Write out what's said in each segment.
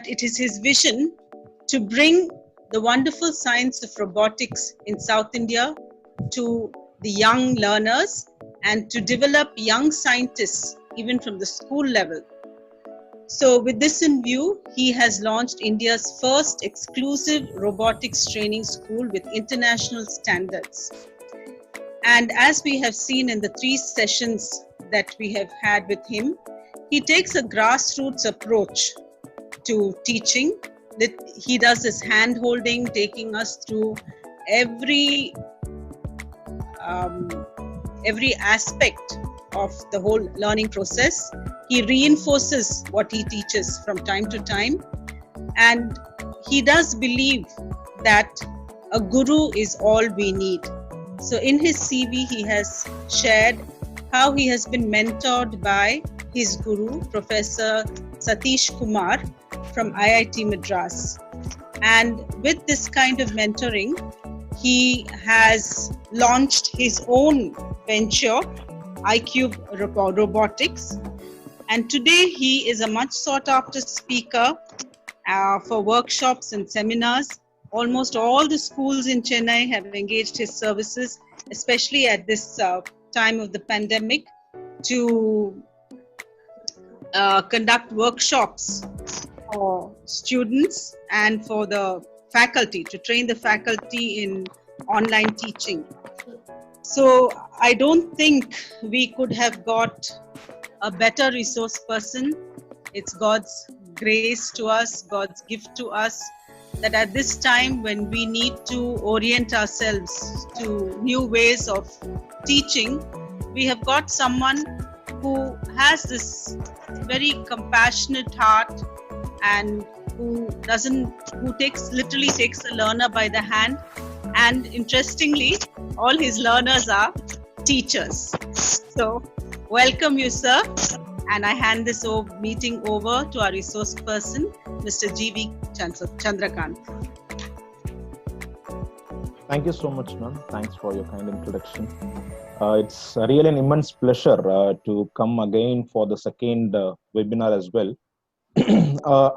that it is his vision to bring the wonderful science of robotics in South India to the young learners and to develop young scientists even from the school level. So with this in view, he has launched India's first exclusive robotics training school with international standards. And as we have seen in the 3 sessions that we have had with him, he takes a grassroots approach to teaching. He does this hand-holding, taking us through every aspect of the whole learning process. He reinforces what he teaches from time to time. And he does believe that a guru is all we need. So in his CV, he has shared how he has been mentored by his guru, Professor Satish Kumar from IIT Madras. And with this kind of mentoring, he has launched his own venture, iCube Robotics. And today he is a much sought after speaker for workshops and seminars. Almost all the schools in Chennai have engaged his services, especially at this time of the pandemic, to conduct workshops for students and for the faculty, to train the faculty in online teaching. So I don't think we could have got a better resource person. It's God's grace to us, God's gift to us, that at this time when we need to orient ourselves to new ways of teaching, we have got someone who has this very compassionate heart and who literally takes the learner by the hand. And interestingly, all his learners are teachers. So welcome you, sir. And I hand this meeting over to our resource person, Mr. G.V. Chandrakant. Thank you so much, ma'am. Thanks for your kind introduction. It's really an immense pleasure to come again for the second webinar as well.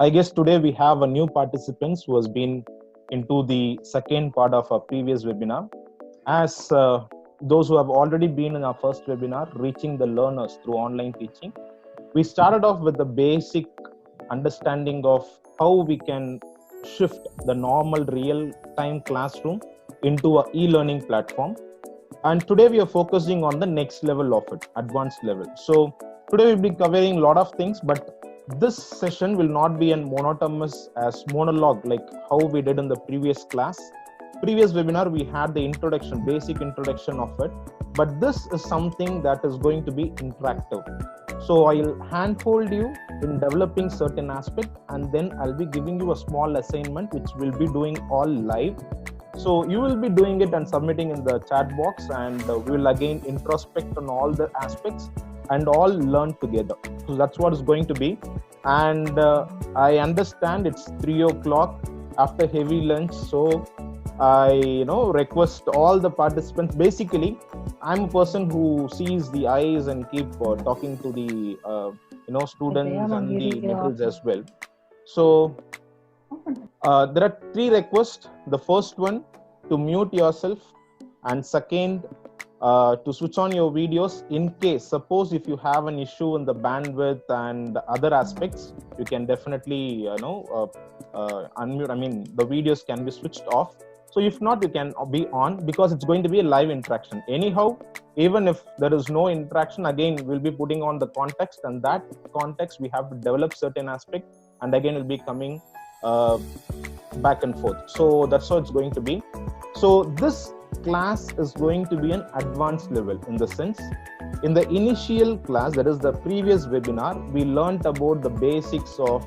I guess today we have a new participants who has been into the second part of our previous webinar. As those who have already been in our first webinar, reaching the learners through online teaching, we started off with the basic understanding of how we can shift the normal real-time classroom into an e-learning platform. And today we are focusing on the next level of it, advanced level. So today we'll be covering a lot of things, but this session will not be a monotonous as monologue like how we did in the previous class. Previous webinar, we had the introduction, basic introduction of it, but this is something that is going to be interactive. So I'll handhold you in developing certain aspects, and then I'll be giving you a small assignment, which we'll be doing all live. So you will be doing it and submitting in the chat box, and we will again introspect on all the aspects and all learn together. So that's what it's going to be. And I understand it's 3 o'clock after heavy lunch. So I request all the participants. Basically, I'm a person who sees the eyes and keep talking to the students and the middles as well. So there are 3 requests. The first one, to mute yourself, and second, to switch on your videos in case, suppose if you have an issue in the bandwidth and other aspects, you can definitely unmute. I mean, the videos can be switched off. So if not, you can be on, because it's going to be a live interaction. Anyhow, even if there is no interaction, again, we'll be putting on the context, and that context we have to develop certain aspect, and again, will be coming back and forth. So that's how it's going to be. So this class is going to be an advanced level, in the sense, in the initial class, that is the previous webinar, we learned about the basics of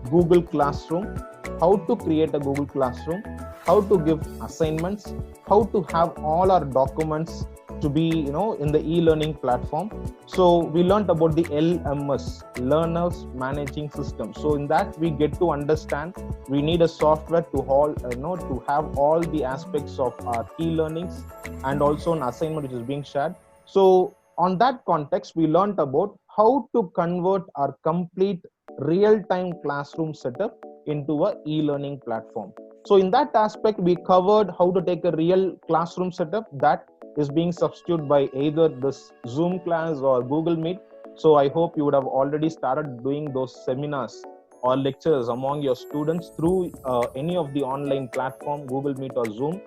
Google Classroom, how to create a Google Classroom, how to give assignments, how to have all our documents to be in the e-learning platform. So we learned about the LMS, Learners Managing System. So in that we get to understand we need a software to have all the aspects of our key learnings and also an assignment which is being shared. So on that context, we learned about how to convert our complete real-time classroom setup into a e-learning platform. So in that aspect, we covered how to take a real classroom setup that is being substituted by either this Zoom class or Google Meet. So I hope you would have already started doing those seminars or lectures among your students through any of the online platform, Google Meet or Zoom.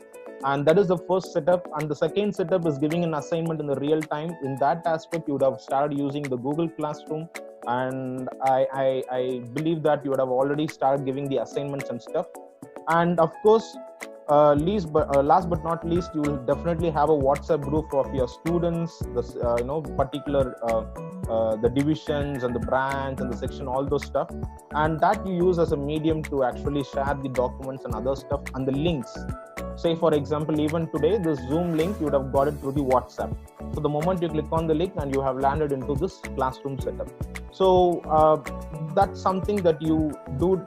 And that is the first setup. And the second setup is giving an assignment in the real time. In that aspect, you would have started using the Google Classroom. And I believe that you would have already started giving the assignments and stuff. And of course, last but not least, you will definitely have a WhatsApp group of your students, the particular the divisions and the branch and the section, all those stuff, and that you use as a medium to actually share the documents and other stuff and the links. Say for example, even today, this Zoom link, you would have got it through the WhatsApp. So the moment you click on the link and you have landed into this classroom setup. So that's something that you do,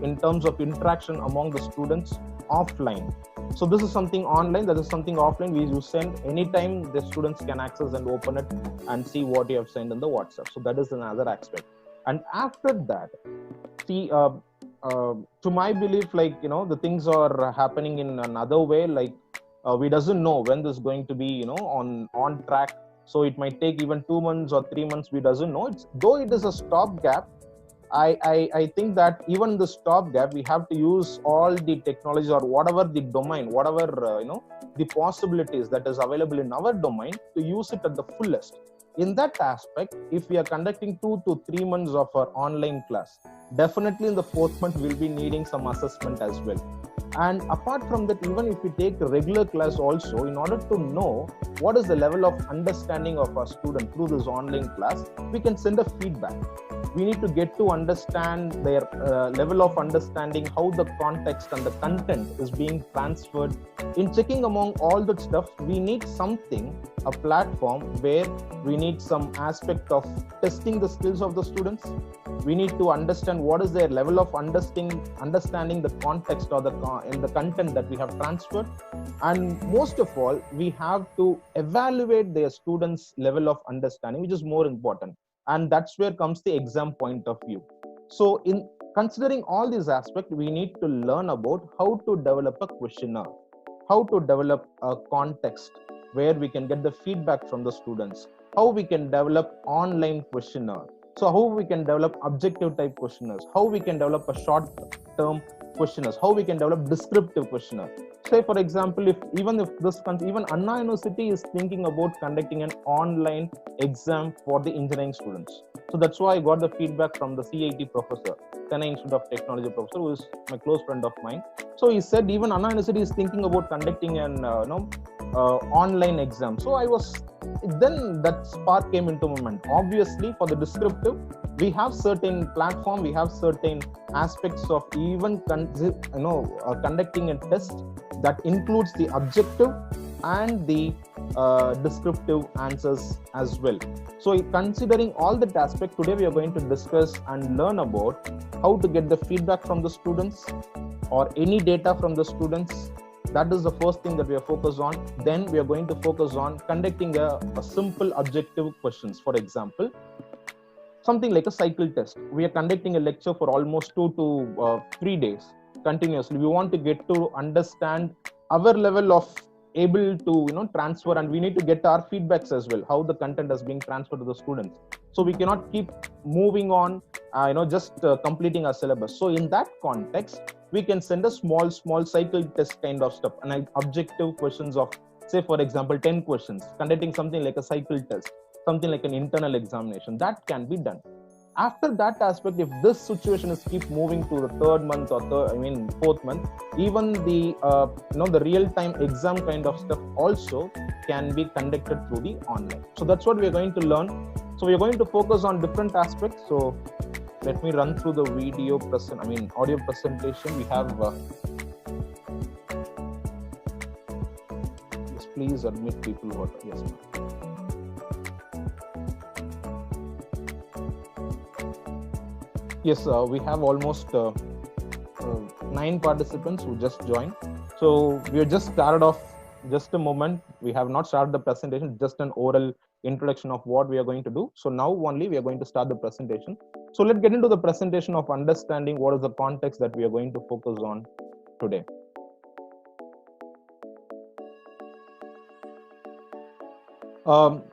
in terms of interaction among the students offline. So this is something online, that is something offline. You send anytime the students can access and open it and see what you have sent in the WhatsApp. So that is another aspect. And after that, see, to my belief, the things are happening in another way. We doesn't know when this is going to be, on track. So it might take even 2 months or 3 months. We doesn't know. Though it is a stopgap, I think that even the stopgap, we have to use all the technologies or whatever the domain, whatever, the possibilities that is available in our domain to use it at the fullest. In that aspect, if we are conducting 2 to 3 months of our online class, definitely in the 4th month, we'll be needing some assessment as well. And apart from that, even if we take a regular class also, in order to know what is the level of understanding of our student through this online class, we can send a feedback. We need to get to understand their level of understanding, how the context and the content is being transferred. In checking among all that stuff, we need something, a platform where we need some aspect of testing the skills of the students. We need to understand what is their level of understanding the context or the content that we have transferred. And most of all, we have to evaluate their students' level of understanding, which is more important. And that's where comes the exam point of view. So in considering all these aspects, we need to learn about how to develop a questionnaire, how to develop a context where we can get the feedback from the students, how we can develop online questionnaire. So how we can develop objective type questionnaires, how we can develop a short term questionnaires, how we can develop descriptive questionnaire. Say for example, even Anna University is thinking about conducting an online exam for the engineering students. So that's why I got the feedback from the CIT professor, Chennai Institute of Technology professor, who is my close friend of mine. So he said even Anna University is thinking about conducting an online exam. So then that spark came into moment. Obviously, for the descriptive, we have certain platform, we have certain aspects of even conducting a test that includes the objective and the descriptive answers as well. So considering all that aspect, today we are going to discuss and learn about how to get the feedback from the students or any data from the students. That is the first thing that we are focused on. Then we are going to focus on conducting a simple objective questions. For example, something like a cycle test. We are conducting a lecture for almost 2 to 3 days continuously. We want to get to understand our level of able to transfer, and we need to get our feedbacks as well, how the content is being transferred to the students. So we cannot keep moving on just completing our syllabus. So in that context, we can send a small cycle test kind of stuff, and objective questions of, say for example, 10 questions, conducting something like a cycle test, something like an internal examination. That can be done. After that aspect, if this situation is keep moving to the 3rd month or 4th month, even the the real-time exam kind of stuff also can be conducted through the online. So that's what we are going to learn. So we are going to focus on different aspects. So let me run through the audio presentation. We have yes, please admit people. Yes, ma'am. Yes, we have almost 9 participants who just joined. So we have just started off just a moment. We have not started the presentation, just an oral introduction of what we are going to do. So now only we are going to start the presentation. So let's get into the presentation of understanding what is the context that we are going to focus on today.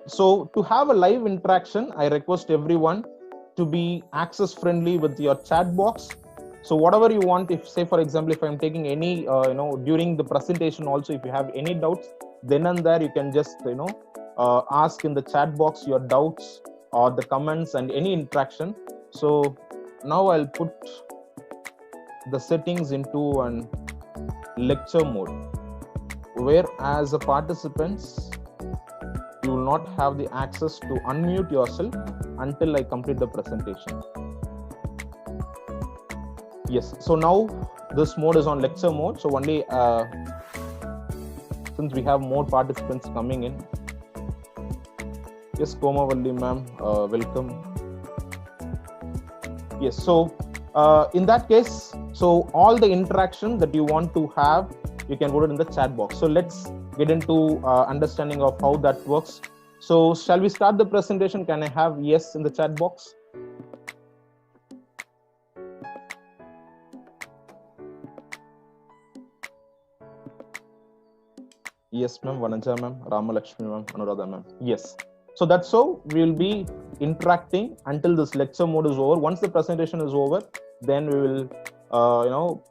So to have a live interaction, I request everyone to be access friendly with your chat box. So whatever you want, if say for example, if I'm taking any, during the presentation also, if you have any doubts, then and there you can just, ask in the chat box your doubts or the comments and any interaction. So now I'll put the settings into an lecture mode, where as a participants, you will not have the access to unmute yourself until I complete the presentation. Yes, so now this mode is on lecture mode. So only since we have more participants coming in. Yes, Komavalli ma'am, welcome. Yes, so in that case, so all the interaction that you want to have, you can put it in the chat box. So let's get into understanding of how that works. So shall we start the presentation? Can I have yes in the chat box? Yes, ma'am. Vanaja ma'am, Ramalakshmi ma'am, Anuradha ma'am. Yes. So that's how we will be interacting until this lecture mode is over. Once the presentation is over, then we will,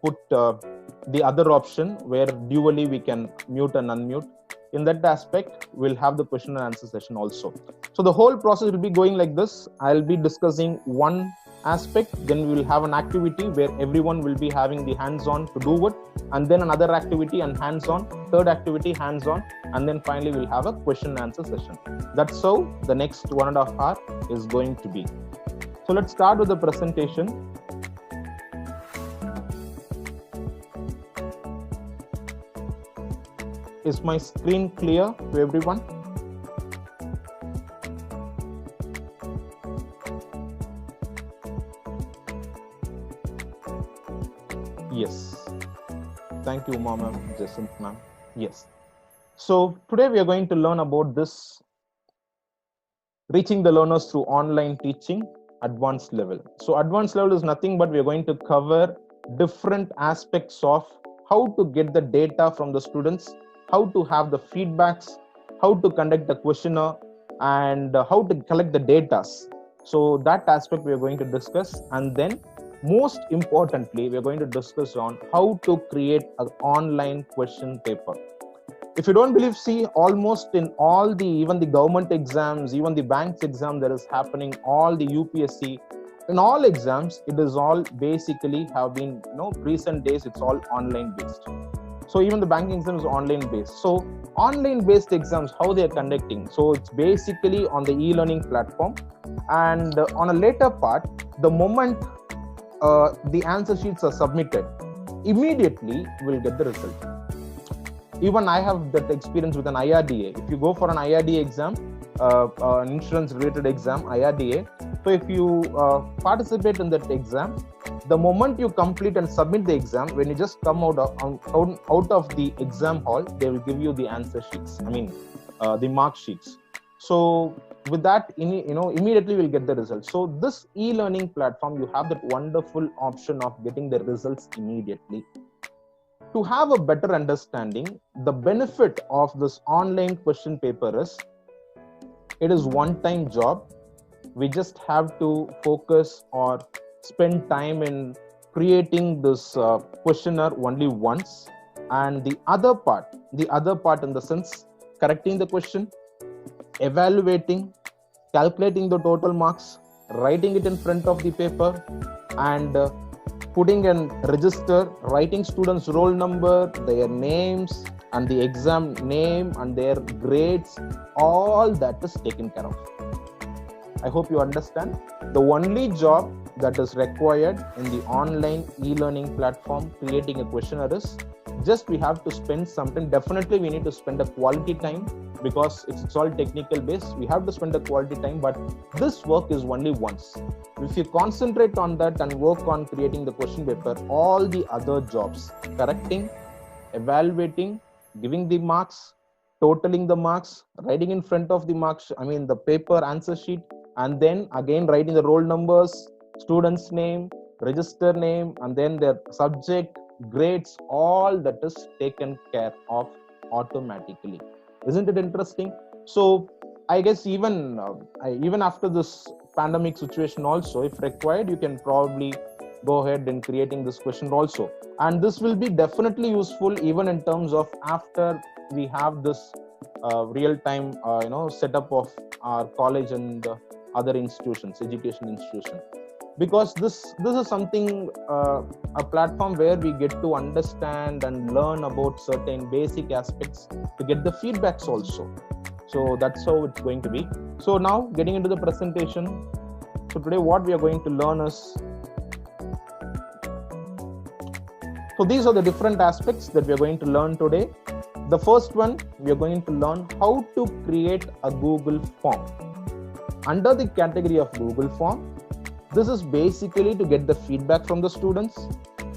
put the other option where dually we can mute and unmute. In that aspect, we'll have the question and answer session also. So the whole process will be going like this. I'll be discussing one aspect, then we will have an activity where everyone will be having the hands-on to do it, and then another activity and hands-on, third activity hands-on, and then finally we'll have a question and answer session. That's how the next 1.5 hours is going to be. So let's start with the presentation. Is my screen clear to everyone? Yes. Thank you, Uma ma'am, Jacinth ma'am. Yes. So today we are going to learn about this reaching the learners through online teaching advanced level. So advanced level is nothing but we are going to cover different aspects of how to get the data from the students, how to have the feedbacks, how to conduct the questionnaire, and how to collect the data. So that aspect we are going to discuss, and then most importantly, we are going to discuss on how to create an online question paper. If you don't believe, see, almost in all the, even the government exams, even the banks exam that is happening, all the UPSC, in all exams, it is all basically have been, recent days, it's all online based. So even the banking exam is online based. So online based exams, how they are conducting. So it's basically on the e-learning platform, and on a later part, the moment the answer sheets are submitted, immediately we'll get the result. Even I have that experience with an IRDA. If you go for an IRDA exam, an insurance related exam, IRDA, so if you participate in that exam, the moment you complete and submit the exam, when you just come out of the exam hall, they will give you the answer sheets, the mark sheets. So with that, immediately we'll get the results. So this e-learning platform, you have that wonderful option of getting the results immediately. To have a better understanding, the benefit of this online question paper is, it is one-time job. We just have to focus or spend time in creating this questionnaire only once. And the other part in the sense, correcting the question, evaluating, calculating the total marks, writing it in front of the paper, and putting in register, writing students' roll number, their names, and the exam name and their grades, all that is taken care of. I hope you understand. The only job that is required in the online e-learning platform creating a questionnaire is just we have to spend something. Definitely we need to spend a quality time, because it's all technical based. We have to spend a quality time, but this work is only once. If you concentrate on that and work on creating the question paper, all the other jobs, correcting, evaluating, giving the marks, totaling the marks, writing in front of the marks, the paper answer sheet, and then again writing the roll numbers, student's name, register name, and then their subject, grades, all that is taken care of automatically. Isn't it interesting? So I guess even after this pandemic situation also, if required, you can probably go ahead in creating this question also, and this will be definitely useful even in terms of after we have this real-time setup of our college and other institutions, education institution, because this is something, a platform where we get to understand and learn about certain basic aspects to get the feedbacks also. So that's how it's going to be. So now getting into the presentation. So today what we are going to learn is, so these are the different aspects that we are going to learn today. The first one, we are going to learn how to create a Google form. Under the category of Google form, this is basically to get the feedback from the students,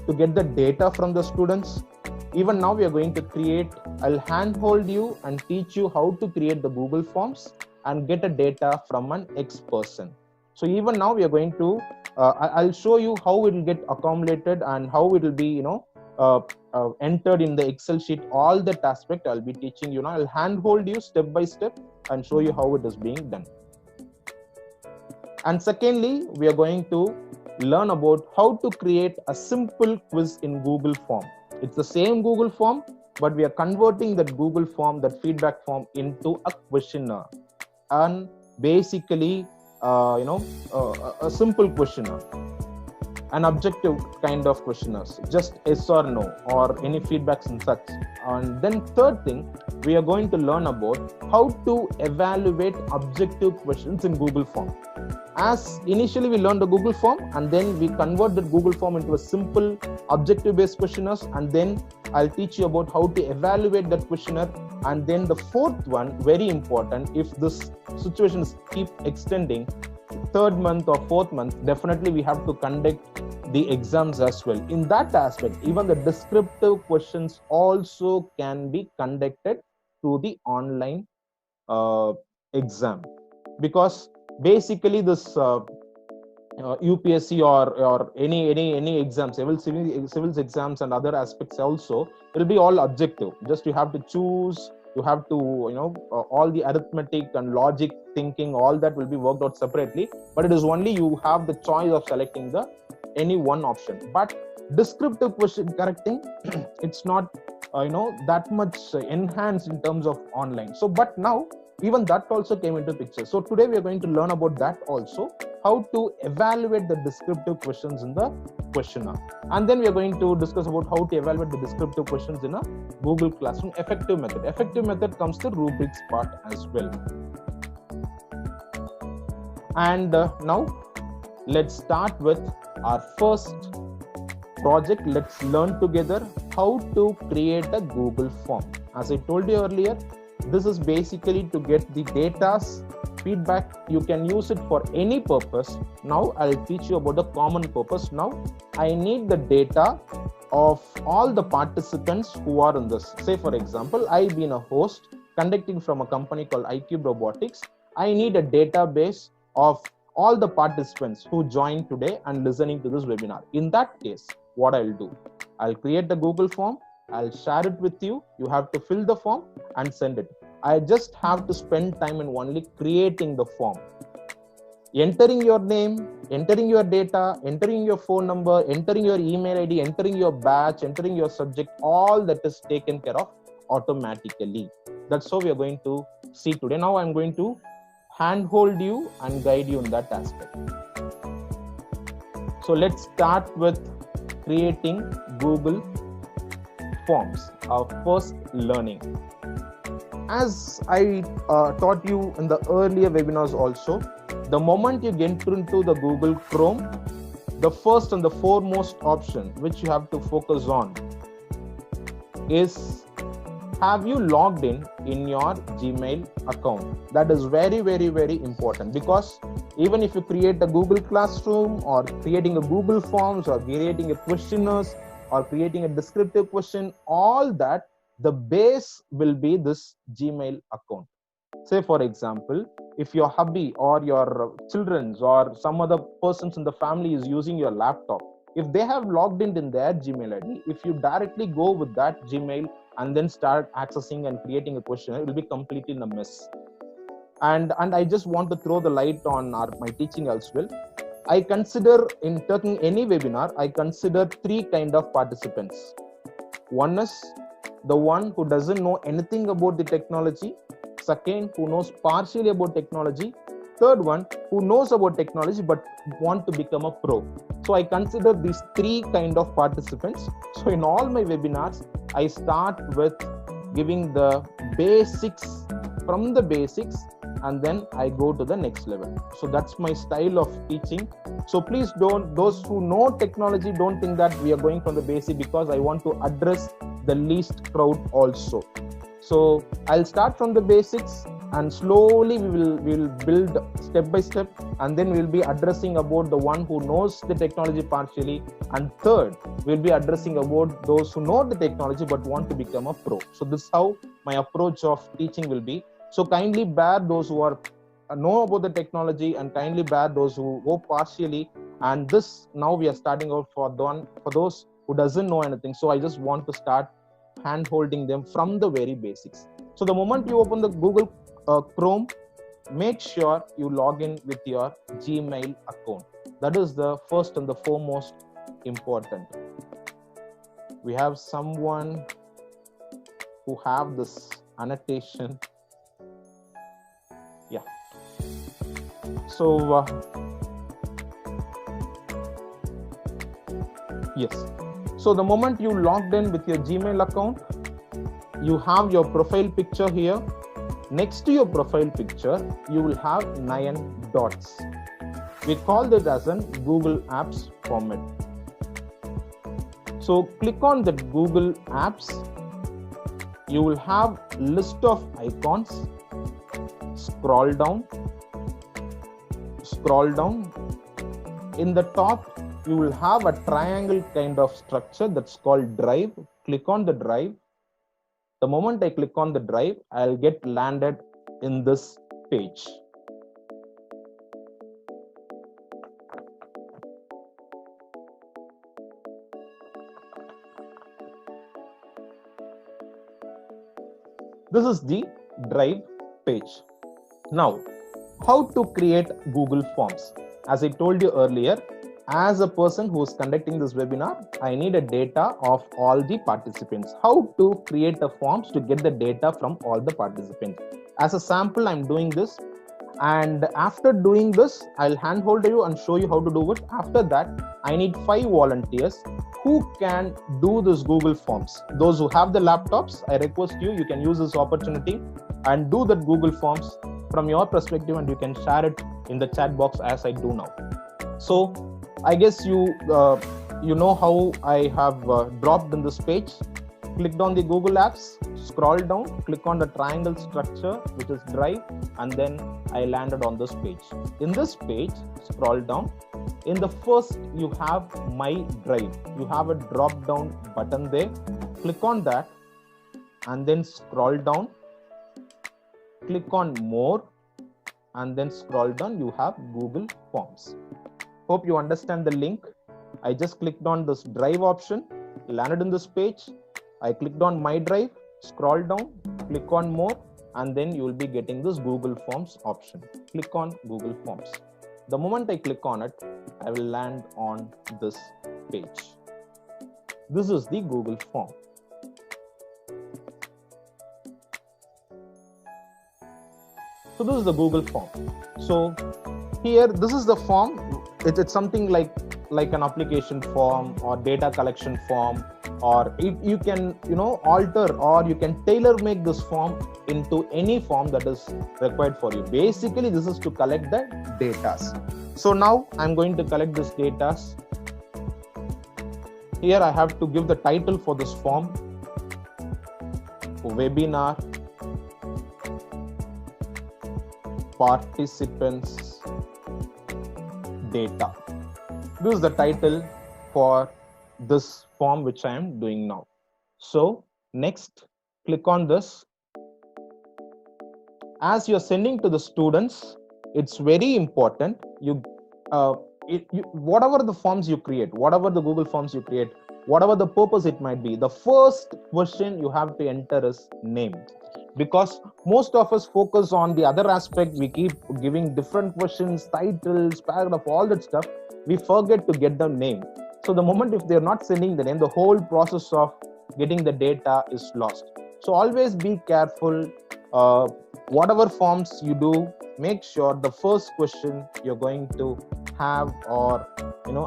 to get the data from the students. Even now we are going to create, I'll handhold you and teach you how to create the Google forms and get a data from an X person. So even now we are going to, I'll show you how it will get accumulated and how it will be, entered in the Excel sheet. All that aspect I'll be teaching you now. I'll handhold you step by step and show you how it is being done. And secondly, we are going to learn about how to create a simple quiz in Google form. It's the same Google form, but we are converting that Google form, that feedback form, into a questionnaire, and basically a simple questionnaire, an objective kind of questionnaires, just yes or no, or any feedbacks and such. And then third thing, we are going to learn about how to evaluate objective questions in Google form. As initially we learned the Google form, and then we convert the Google form into a simple objective based questionnaires, and then I'll teach you about how to evaluate that questionnaire. And then the fourth one, very important, if this situation keep extending, third month or fourth month, definitely we have to conduct the exams as well. In that aspect, even the descriptive questions also can be conducted through the online exam, because basically this UPSC or any exams, civils exams and other aspects also will be all objective. Just you have to choose, you have to all the arithmetic and logic thinking, all that will be worked out separately, but it is only you have the choice of selecting the any one option. But descriptive question correcting, it's not that much enhanced in terms of online. So but now even that also came into picture. So today we are going to learn about that also, how to evaluate the descriptive questions in the questionnaire. And then we are going to discuss about how to evaluate the descriptive questions in a Google Classroom effective method. Effective method comes to rubrics part as well. And now let's start with our first project. Let's learn together how to create a Google form. As I told you earlier, this is basically to get the data's feedback. You can use it for any purpose. Now I'll teach you about the common purpose. Now I need the data of all the participants who are in this. Say for example, I being a host conducting from a company called iCube Robotics, I need a database of all the participants who joined today and listening to this webinar. In that case, what I'll do, I'll create the Google form, I'll share it with you. You have to fill the form and send it. I just have to spend time in only creating the form. Entering your name, entering your data, entering your phone number, entering your email ID, entering your batch, entering your subject, all that is taken care of automatically. That's how we are going to see today. Now I'm going to handhold you and guide you in that aspect. So let's start with creating Google Forms, our first learning. As I taught you in the earlier webinars also, the moment you get into the Google Chrome, the first and the foremost option which you have to focus on is, have you logged in your Gmail account? That is very, very, very important, because even if you create a Google Classroom or creating a Google Forms or creating a questionnaires or creating a descriptive question, all that the base will be this Gmail account. Say for example, if your hubby or your children's or some other persons in the family is using your laptop, if they have logged in their Gmail ID, if you directly go with that Gmail and then start accessing and creating a questionnaire, it will be completely in a mess. And I just want to throw the light on my teaching as well. I consider in taking any webinar, I consider three kind of participants. One is the one who doesn't know anything about the technology. Second, who knows partially about technology. Third one, who knows about technology but want to become a pro. So I consider these three kind of participants. So in all my webinars, I start with giving the basics, from the basics, and then I go to the next level. So that's my style of teaching. So please don't, those who know technology, don't think that we are going from the basic, because I want to address the least crowd also. So I'll start from the basics, and slowly we will build step by step, and then we'll be addressing about the one who knows the technology partially, and third we'll be addressing about those who know the technology but want to become a pro. So this is how my approach of teaching will be. So kindly bear those who are know about the technology, and kindly bear those who go partially. And this, now we are starting out for those who doesn't know anything. So I just want to start hand holding them from the very basics. So the moment you open the Google Chrome, make sure you log in with your Gmail account. That is the first and the foremost important. We have someone who have this annotation. Yeah. So yes. So the moment you logged in with your Gmail account, you have your profile picture here. Next to your profile picture, you will have 9 dots. We call it as an Google Apps format. So click on the Google Apps. You will have list of icons. Scroll down. In the top, you will have a triangle kind of structure that's called Drive. Click on the Drive. The moment I click on the Drive, I'll get landed in this page. This is the Drive page. Now, how to create Google Forms? As I told you earlier, as a person who is conducting this webinar, I need a data of all the participants. How to create a forms to get the data from all the participants. As a sample, I'm doing this. And after doing this, I'll handhold you and show you how to do it. After that, I need 5 volunteers who can do this Google Forms. Those who have the laptops, I request you, you can use this opportunity and do that Google Forms from your perspective, and you can share it in the chat box as I do now. So I guess you know how I have dropped in this page. Clicked on the Google Apps, scroll down, click on the triangle structure, which is Drive, and then I landed on this page. In this page, scroll down. In the first, you have My Drive. You have a drop down button there. Click on that and then scroll down. Click on More and then scroll down. You have Google Forms. Hope you understand the link. I just clicked on this Drive option, landed in this page. I clicked on My Drive, scroll down, click on More, and then you will be getting this Google Forms option. Click on Google Forms. The moment I click on it, I will land on this page. This is the Google Form. So this is the Google Form. So here, this is the form. It's something like an application form or data collection form, or you can alter, or you can tailor make this form into any form that is required for you. Basically, this is to collect the data. So now I'm going to collect this data. Here I have to give the title for this form: Webinar Participants Data. This is the title for this form which I am doing now. So next, click on this. As you're sending to the students, it's very important whatever the forms you create, whatever the Google Forms you create, whatever the purpose it might be, the first question you have to enter is name. Because most of us focus on the other aspect, we keep giving different questions, titles, paragraph, all that stuff. We forget to get the name. So the moment if they're not sending the name, the whole process of getting the data is lost. So always be careful. Whatever forms you do, make sure the first question you're going to have or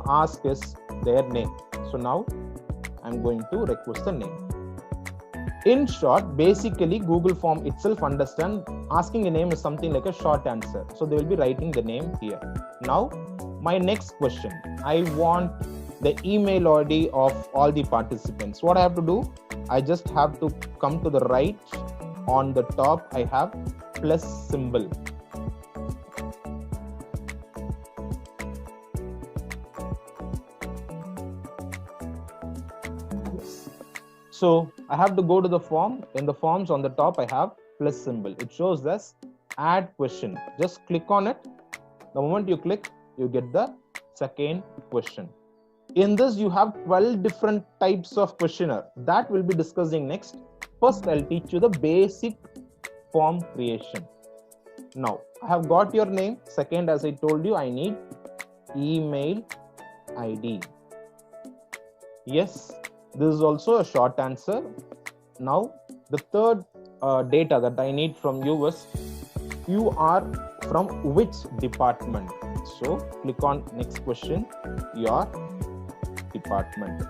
ask is their name. So now I'm going to request the name. In short, basically Google Form itself understand asking a name is something like a short answer. So they will be writing the name here. Now my next question, I want the email ID of all the participants. What I have to do, I just have to come to the right. On the top I have plus symbol. So I have to go to the form. In the forms on the top I have plus symbol. It shows this add question. Just click on it. The moment you click, you get the second question. In this you have 12 different types of questionnaire that we'll be discussing next. First, I'll teach you the basic form creation. Now, I have got your name. Second, as I told you, I need email ID. Yes, this is also a short answer. Now, the third data that I need from you is you are from which department. So, click on next question, your department.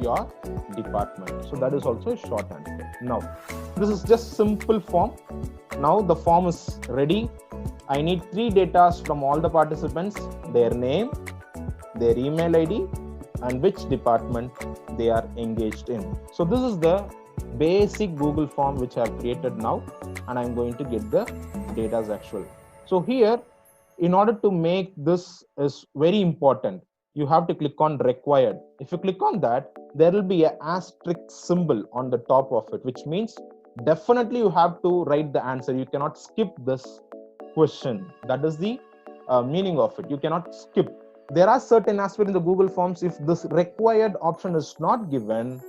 Your department. So that is also a short answer. Now this is just simple form. Now the form is ready. I need 3 data from all the participants, their name, their email ID, and which department they are engaged in. So this is the basic Google form which I have created now, and I'm going to get the data as actual. So here, in order to make this is very important, you have to click on required. If you click on that, there will be an asterisk symbol on the top of it, which means definitely you have to write the answer. You cannot skip this question. That is the meaning of it. You cannot skip. There are certain aspects in the Google Forms. If this required option is not given,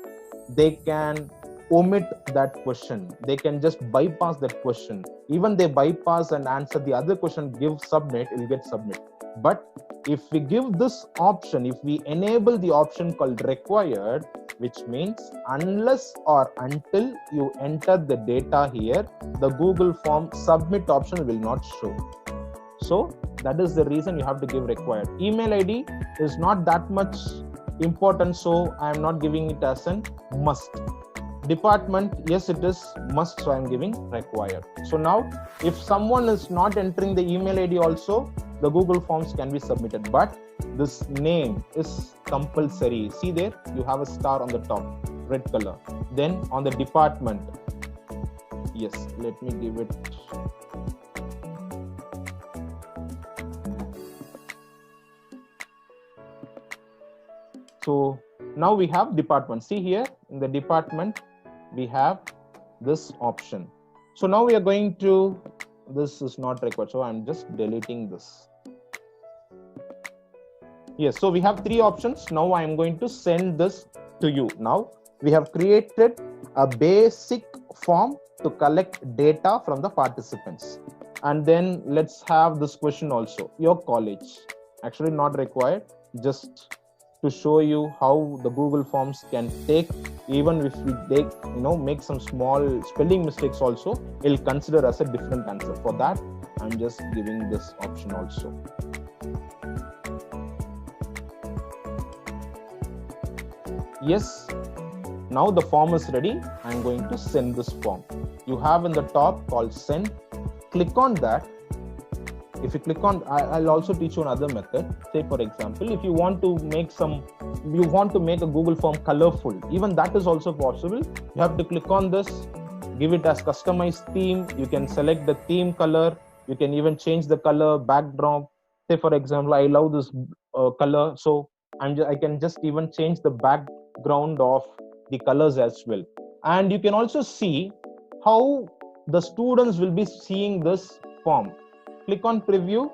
they can omit that question. They can just bypass that question. Even they bypass and answer the other question, give submit, it will get submit. But if we give this option, if we enable the option called required, which means unless or until you enter the data here, the Google Form submit option will not show. So that is the reason you have to give required. Email ID is not that much important, so I am not giving it as an must. Department, yes, it is must, so I am giving required. So now if someone is not entering the email ID also, the Google Forms can be submitted, but this name is compulsory. See there, you have a star on the top, red color. Then on the department, yes, let me give it. So now we have department. See here in the department, we have this option. So now we are going to, this is not required, so I'm just deleting this. Yes, so we have 3 options. Now I'm going to send this to you. Now we have created a basic form to collect data from the participants. And then let's have this question also. Your college, actually not required, just to show you how the Google Forms can take, even if we take, make some small spelling mistakes also, it'll consider as a different answer. For that, I'm just giving this option also. Yes, now the form is ready. I'm going to send this form. You have in the top called send. Click on that. If you click on, I'll also teach you another method. Say for example, if you want to make a Google form colorful, even that is also possible. You have to click on this, give it as customized theme. You can select the theme color. You can even change the color, backdrop. Say for example, I love this color, so I can just even change the background of the colors as well. And you can also see how the students will be seeing this form. Click on preview.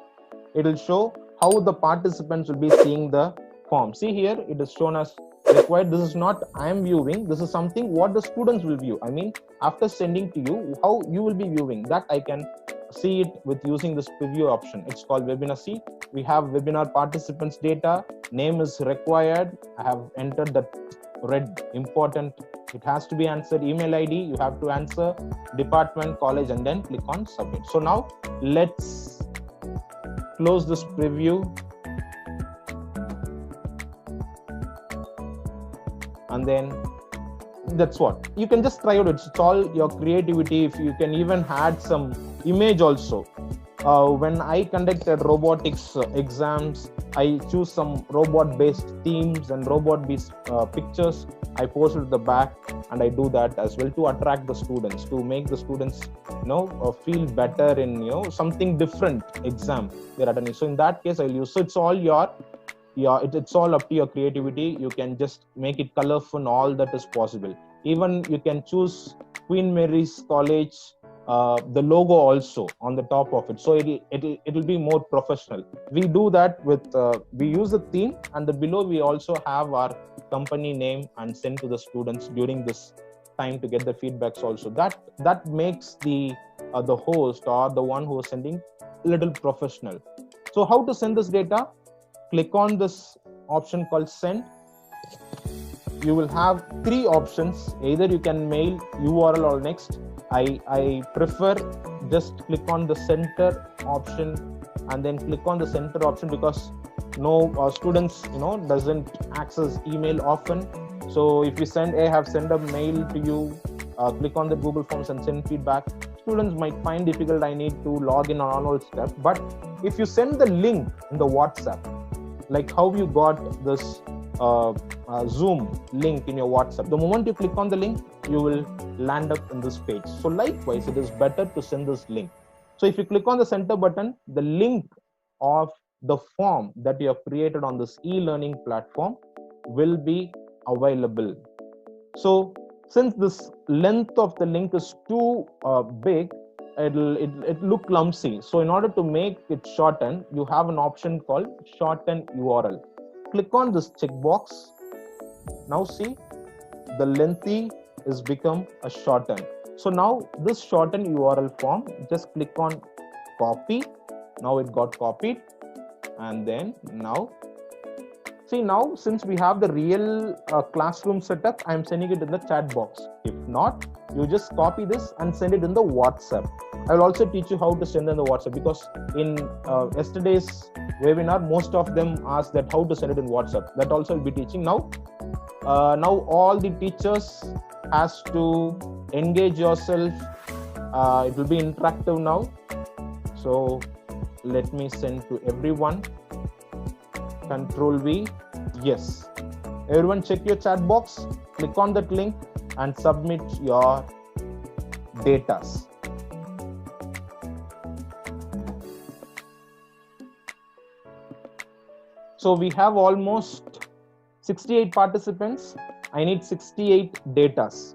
It will show how the participants will be seeing the form. See here, it is shown as required. This is not I am viewing. This is something what the students will view. I mean, after sending to you, how you will be viewing that I can see it with using this preview option. It's called Webinar C. We have webinar participants data. Name is required. I have entered that red important. It has to be answered. Email ID you have to answer, department, college, and then click on submit. So now let's close this preview, and then that's what you can just try out. It's all your creativity. If you can even add some image also. When I conducted robotics exams, I choose some robot-based themes and robot-based pictures. I post it at the back, and I do that as well to attract the students, to make the students, feel better in something different exam they're attending. So in that case, I'll use. So it's all it's all up to your creativity. You can just make it colorful. All that is possible. Even you can choose Queen Mary's College. The logo also on the top of it, so it'll be more professional. We do that with we use the theme, and below we also have our company name and send to the students during this time to get the feedbacks also. That makes the host or the one who is sending little professional. So how to send this data? Click on this option called send. You will have 3 options. Either you can mail, URL, or next. I prefer just click on the center option and then click on the center option, because students doesn't access email often. So if you have sent a mail to you, click on the Google Forms and send feedback. Students might find difficult. I need to log in on all steps. But if you send the link in the WhatsApp, like how you got this Zoom link in your WhatsApp, the moment you click on the link, you will land up in this page. So likewise, it is better to send this link. So if you click on the center button, the link of the form that you have created on this e-learning platform will be available. So since this length of the link is too big, it look clumsy. So in order to make it shorten, you have an option called shorten URL. Click on this checkbox. Now see, the lengthy is become a shorten. So now this shorten URL form, just click on copy. Now it got copied, and then now see, now since we have the real classroom setup, I'm sending it in the chat box. If not, you just copy this and send it in the WhatsApp. I will also teach you how to send in the WhatsApp, because in yesterday's webinar, most of them asked that how to send it in WhatsApp. That also will be teaching now. Now all the teachers has to engage yourself. It will be interactive now. So let me send to everyone. Control V. Yes. Everyone check your chat box. Click on that link and submit your datas. So we have almost 68 participants. I need 68 datas.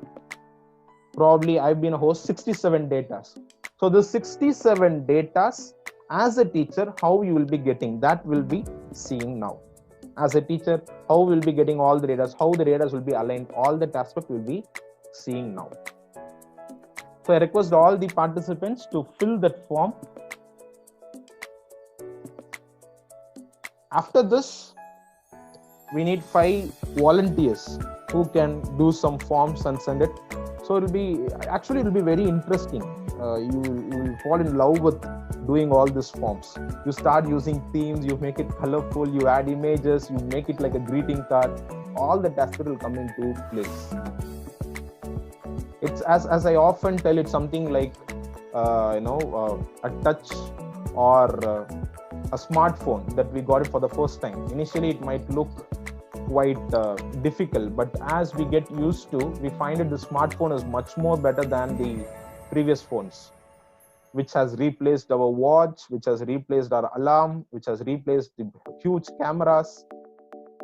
Probably I've been a host, 67 datas. So the 67 datas, as a teacher, how you will be getting, that will be seeing now. As a teacher, how we will be getting all the data, how the data will be aligned, all that aspect will be seeing now. So I request all the participants to fill that form. After this, we need 5 volunteers who can do some forms and send it. So it will be very interesting. You will fall in love with doing all these forms. You start using themes, you make it colorful, you add images, you make it like a greeting card. All that aspect will come into place. It's as I often tell, it's something like a touch or a smartphone that we got it for the first time. Initially, it might look quite difficult, but as we get used to, we find that the smartphone is much more better than the previous phones, which has replaced our watch, which has replaced our alarm, which has replaced the huge cameras.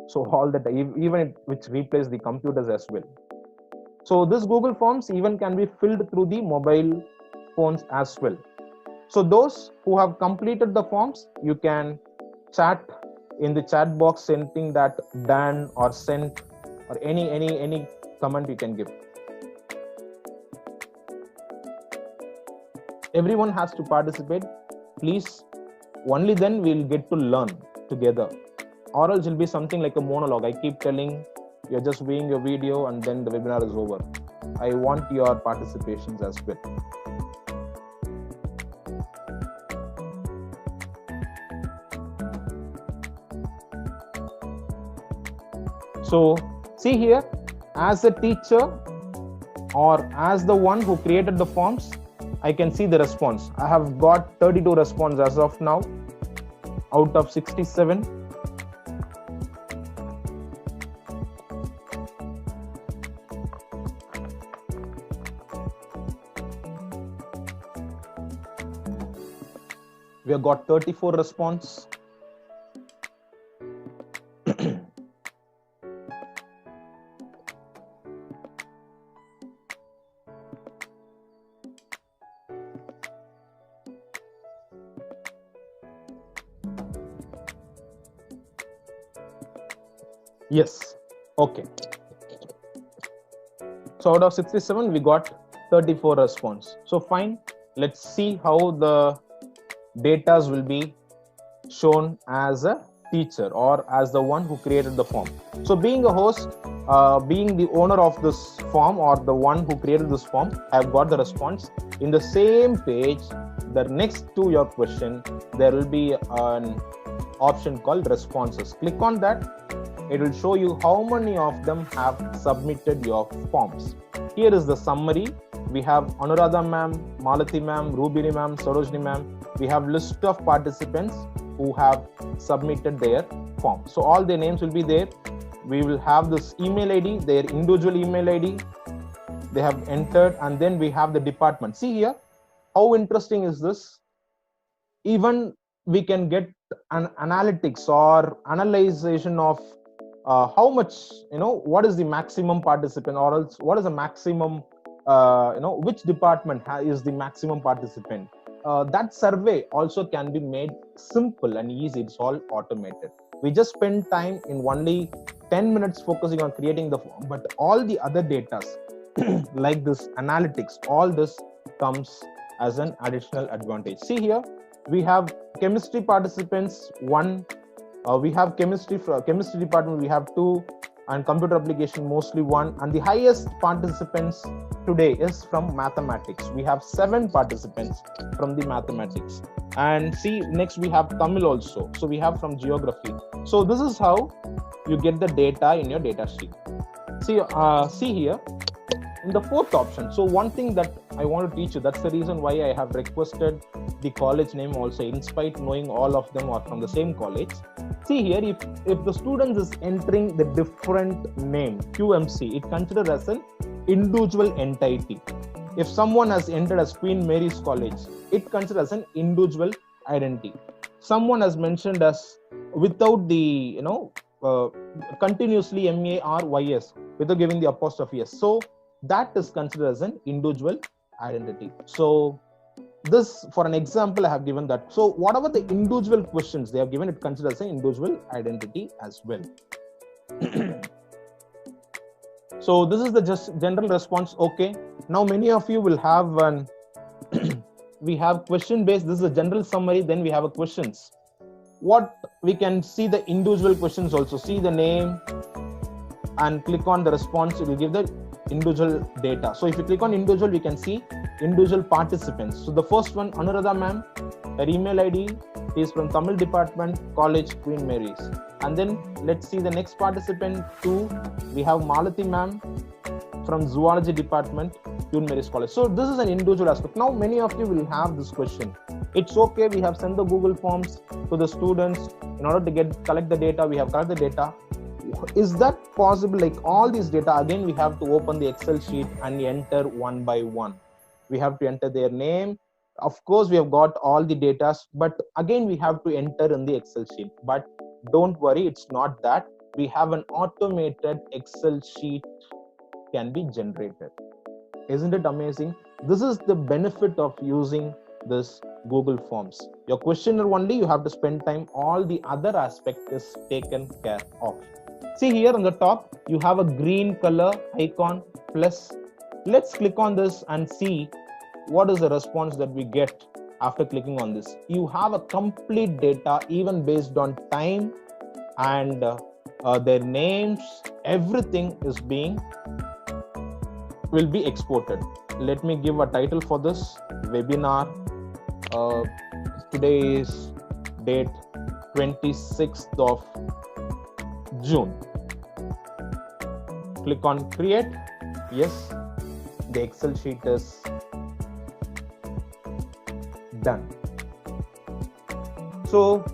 So all that, even which replace the computers as well. So this Google Forms even can be filled through the mobile phones as well. So those who have completed the forms, you can chat in the chat box, sending that done or sent or any comment you can give. Everyone has to participate, please. Only then we'll get to learn together, or else it'll be something like a monologue. I keep telling, you're just viewing your video and then the webinar is over. I want your participations as well. So see here, as a teacher or as the one who created the forms, I can see the response. I have got 32 responses as of now out of 67. We have got 34 response. Yes, okay. So out of 67, we got 34 response. So fine, let's see how the data will be shown as a teacher or as the one who created the form. So being a host, being the owner of this form or the one who created this form, I've got the response. In the same page, the next to your question, there will be an option called responses. Click on that. It will show you how many of them have submitted your forms. Here is the summary. We have Anuradha ma'am, Malati ma'am, Rubini ma'am, Sarojini ma'am. We have list of participants who have submitted their form. So all their names will be there. We will have this email ID, their individual email ID they have entered, and then we have the department. See here, how interesting is this? Even we can get an analytics or analyzation of how much, what is the maximum participant, or else what is the maximum, which department is the maximum participant. That survey also can be made simple and easy. It's all automated. We just spend time in only 10 minutes focusing on creating the form, but all the other data like this analytics, all this comes as an additional advantage. See here, we have chemistry participants 1. We have chemistry department, we have 2, and computer application mostly 1. And the highest participants today is from mathematics. We have 7 participants from the mathematics. And see, next we have Tamil also. So we have from geography. So this is how you get the data in your data sheet. See here in the 4th option. So one thing that I want to teach you, that's the reason why I have requested the college name also, in spite knowing all of them are from the same college. See here, if the student is entering the different name, QMC, it considered as an individual entity. If someone has entered as Queen Mary's College, it considered as an individual identity. Someone has mentioned as without the, continuously MARYS, without giving the apostrophe S. So that is considered as an individual identity. So this, for an example, I have given that. So whatever the individual questions they have given, it considered as an individual identity as well. So this is the just general response. Okay, now many of you will have an we have question based. This is a general summary. Then we have a questions. What we can see the individual questions also. See the name and click on the response. It will give the individual data. So if you click on individual, we can see individual participants. So the first one, Anuradha ma'am, her email ID is from Tamil department, college, Queen Mary's. And then let's see the next participant 2. We have Malati ma'am from zoology department, Queen Mary's College. So this is an individual aspect. Now many of you will have this question. It's okay, we have sent the Google Forms to the students in order to collect the data. We have collected the data. Is that possible? Like all these data, again, we have to open the Excel sheet and enter one by one. We have to enter their name. Of course, we have got all the data, but again, we have to enter in the Excel sheet. But don't worry, it's not that. we have an automated Excel sheet can be generated. Isn't it amazing? This is the benefit of using this Google Forms. Your questionnaire only, you have to spend time. All the other aspect is taken care of. See here on the top, you have a green color icon plus. Let's click on this and see what is the response that we get after clicking on this. You have a complete data, even based on time and their names. Everything is will be exported. Let me give a title for this webinar. Today is date 26th of June. Click on create. Yes, the Excel sheet is done. So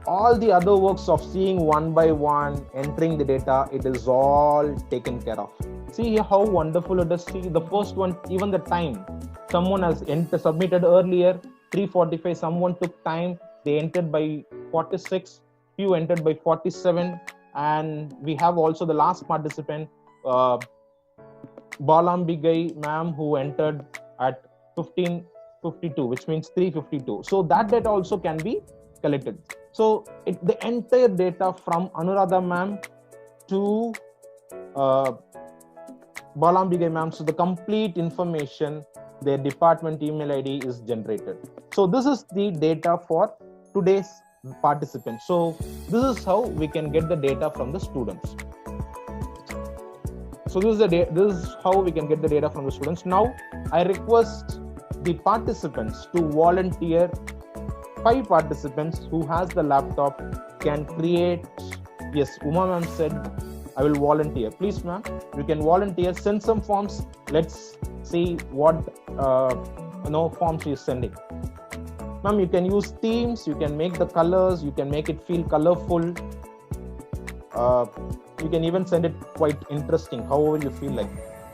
all the other works of seeing one by one, entering the data, it is all taken care of. See here how wonderful it is. See the first one, even the time. Someone has submitted earlier, 3:45. Someone took time. They entered by 46. Few entered by 47. And we have also the last participant, Balambigai ma'am, who entered at 15:52, which means 3:52. So that data also can be collected. So the entire data from Anuradha ma'am to Balambigai ma'am, so the complete information, their department email ID is generated. So this is the data for today's participants. So this is how we can get the data from the students. So this is how we can get the data from the students. Now I request the participants to volunteer. 5 participants who has the laptop can create. Yes, Uma ma'am said I will volunteer. Please ma'am, you can volunteer. Send some forms. Let's see what forms she is sending. Ma'am, you can use themes. You can make the colors. You can make it feel colorful. You can even send it quite interesting, however you feel like.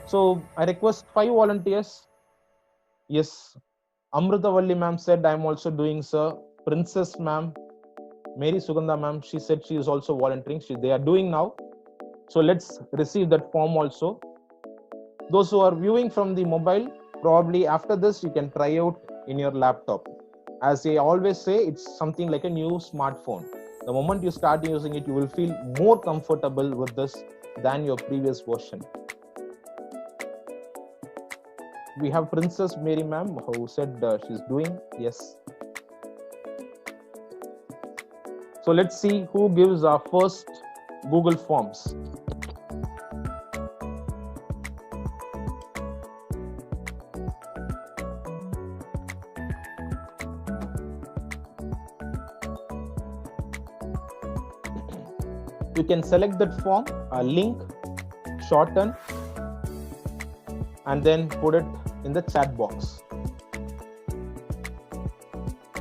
So I request 5 volunteers. Yes, Amritavalli ma'am said I'm also doing, sir. Princess ma'am, Mary Sugandha ma'am, she said she is also volunteering. They are doing now. So let's receive that form also. Those who are viewing from the mobile, probably after this you can try out in your laptop. As I always say, it's something like a new smartphone. The moment you start using it, you will feel more comfortable with this than your previous version. We have Princess Mary ma'am who said she's doing. Yes. So let's see who gives our first Google Forms. You can select that form, a link, shorten, and then put it in the chat box.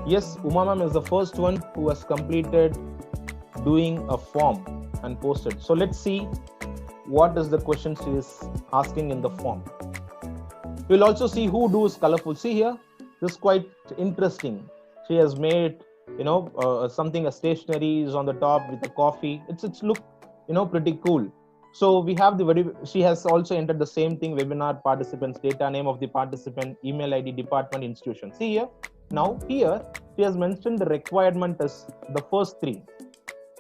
Yes, Uma ma'am is the first one who has completed doing a form and posted. So let's see what is the question she is asking in the form. We'll also see who does colorful. See here, this is quite interesting. She has made something, a stationery is on the top with a coffee. It's look pretty cool. So we have she has also entered the same thing: webinar participants, data, name of the participant, email ID, department, institution. See here. Now here she has mentioned the requirement as the first 3.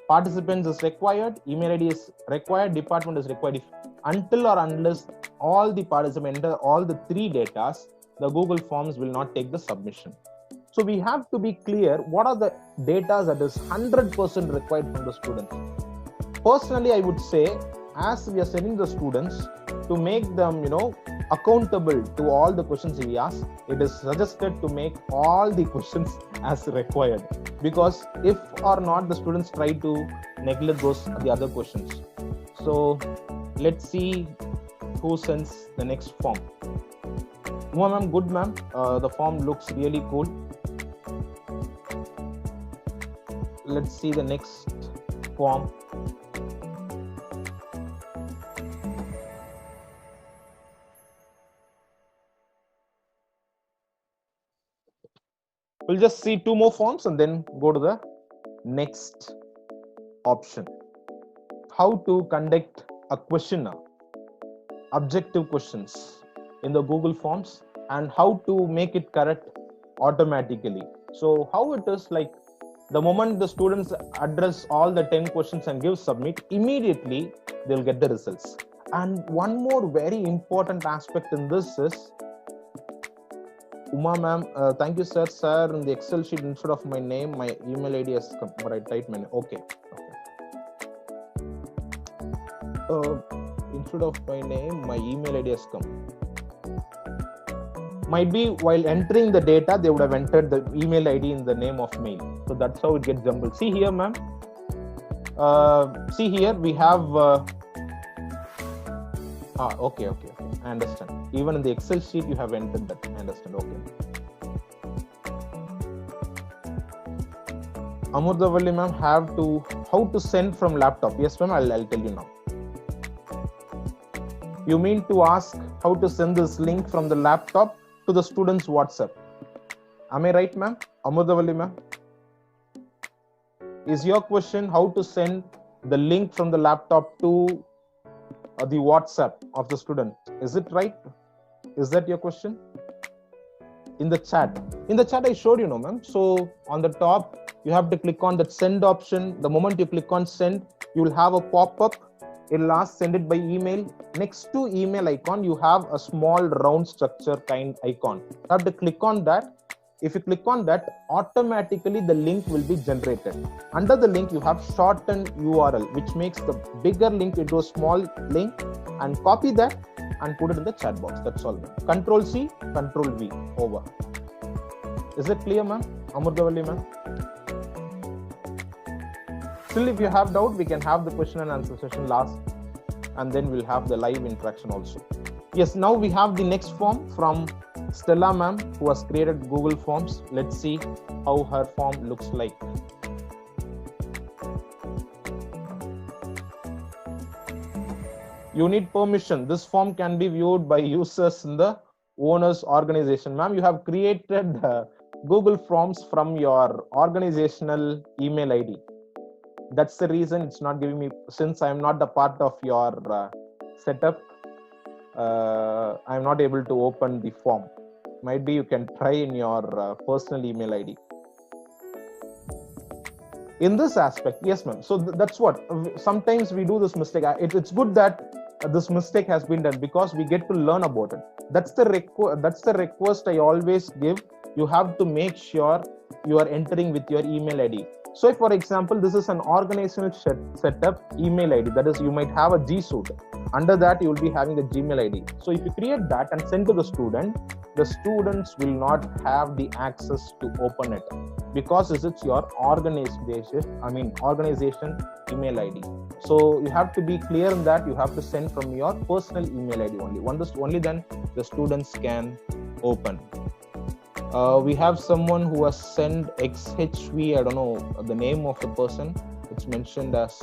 Participants is required, email ID is required, department is required. If until or unless all the participants enter all the 3 datas, the Google Forms will not take the submission. So we have to be clear what are the data that is 100% required from the students. Personally, I would say, as we are sending the students to make them, accountable to all the questions we ask, it is suggested to make all the questions as required. Because if or not, the students try to neglect the other questions. So let's see who sends the next form. Uma ma'am, good ma'am. The form looks really cool. Let's see the next form. We'll just see 2 more forms and then go to the next option. how to conduct a questionnaire, objective questions in the Google Forms, and how to make it correct automatically. So how it is like, the moment the students address all the 10 questions and give submit, immediately they'll get the results. And one more very important aspect in this is, Uma ma'am, thank you sir. Sir, in the Excel sheet instead of my name, my email ID has come, but I typed my name. Okay. Instead of my name, my email ID has come. Might be while entering the data, they would have entered the email ID in the name of mail. So that's how it gets jumbled. See here, ma'am. See here, we have. Okay. I understand. Even in the Excel sheet, you have entered that. I understand. Okay. Amurdavalli, ma'am, how to send from laptop? Yes, ma'am. I'll tell you now. You mean to ask how to send this link from the laptop to the student's WhatsApp? Am I right, ma'am? Amurdavalli, ma'am? Is your question how to send the link from the laptop to the WhatsApp of the student? Is it right? Is that your question? In the chat I showed you, no, ma'am. So on the top, you have to click on that send option. The moment you click on send, you will have a pop-up. It'll ask send it by email. Next to email icon, you have a small round structure kind icon. You have to click on that. If you click on that, automatically the link will be generated. Under the link, you have shortened URL, which makes the bigger link into a small link, and copy that and put it in the chat box. That's all. Control C, Control V, over. Is it clear, ma'am? Amurdavalli, ma'am? Still, if you have doubt, we can have the question and answer session last, and then we'll have the live interaction also. Yes, now we have the next form from Stella ma'am, who has created Google Forms. Let's see how her form looks like. You need permission. This form can be viewed by users in the owner's organization. Ma'am, you have created Google Forms from your organizational email ID. That's the reason it's not giving me, since I'm not a part of your setup, I'm not able to open the form. Might be you can try in your personal email ID. In this aspect, yes, ma'am. So that's what, sometimes we do this mistake. It's good that this mistake has been done, because we get to learn about it. That's the request I always give. You have to make sure you are entering with your email ID. So, for example, this is an organizational setup email ID. That is, you might have a G Suite. Under that, you will be having a Gmail ID. So, if you create that and send to the students will not have the access to open it, because it's your organization email ID. So, you have to be clear in that. You have to send from your personal email ID only. Only then the students can open. We have someone who has sent XHV. I don't know the name of the person. It's mentioned as.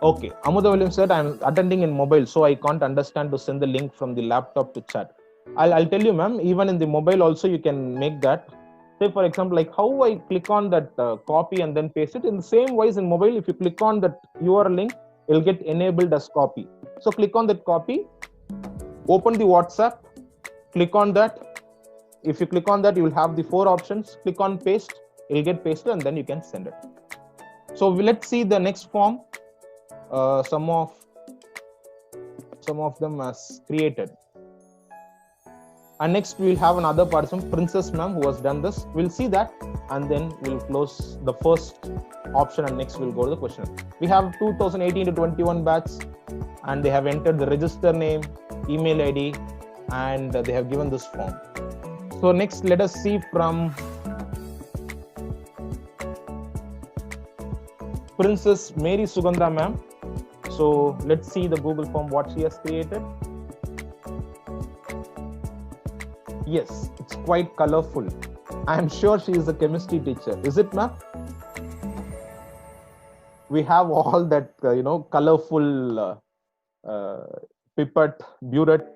Okay, Amuda Williams said, I'm attending in mobile, so I can't understand to send the link from the laptop to chat. I'll tell you, ma'am, even in the mobile also you can make that. Say, for example, like how I click on that copy and then paste it. In the same ways in mobile, if you click on that URL link, it'll get enabled as copy. So click on that copy. Open the WhatsApp, click on that. If you click on that, you will have the 4 options. Click on paste, it will get pasted, and then you can send it. So let's see the next form. Some of them as created. And next we will have another participant, Princess ma'am, who has done this. We'll see that, and then we'll close the first option, and next we'll go to the question. We have 2018 to 21 batch, and they have entered the register name, email ID, and they have given this form. So next, let us see from Princess Mary Sugandha ma'am. So let's see the Google form, what she has created. Yes, it's quite colorful. I am sure she is a chemistry teacher. Is it, ma'am? We have all that, colorful pipette, burette.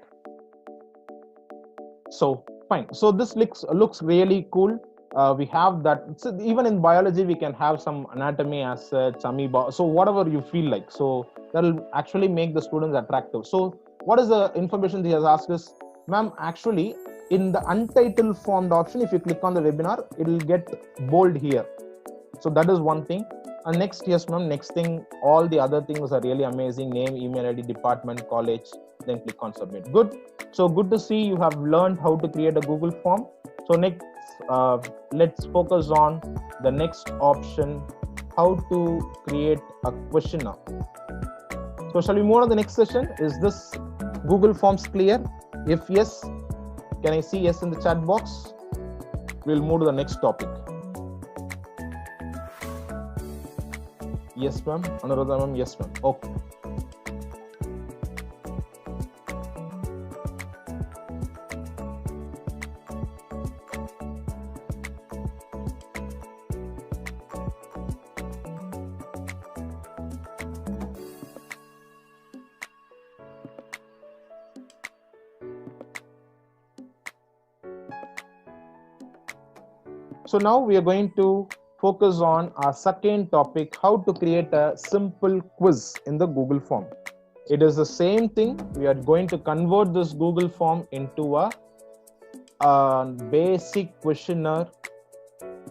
So fine. So this looks really cool. we have that. So even in biology, we can have some anatomy assets, amoeba, so whatever you feel like. So that'll actually make the students attractive. So what is the information he has asked us? Ma'am, actually, in the untitled formed option, if you click on the webinar, it will get bold here. So that is one thing. And next, yes, ma'am, next thing, all the other things are really amazing. Name, email ID, department, college, then click on submit. Good. So good to see you have learned how to create a Google form. So next, let's focus on the next option, how to create a questionnaire. So shall we move on to the next session? Is this Google Forms clear? If yes, can I see yes in the chat box? We'll move to the next topic. Yes, ma'am. Anuradha, ma'am. Yes, ma'am. Okay. So now we are going to focus on our second topic, how to create a simple quiz in the Google form. It is the same thing. We are going to convert this Google form into a basic questionnaire,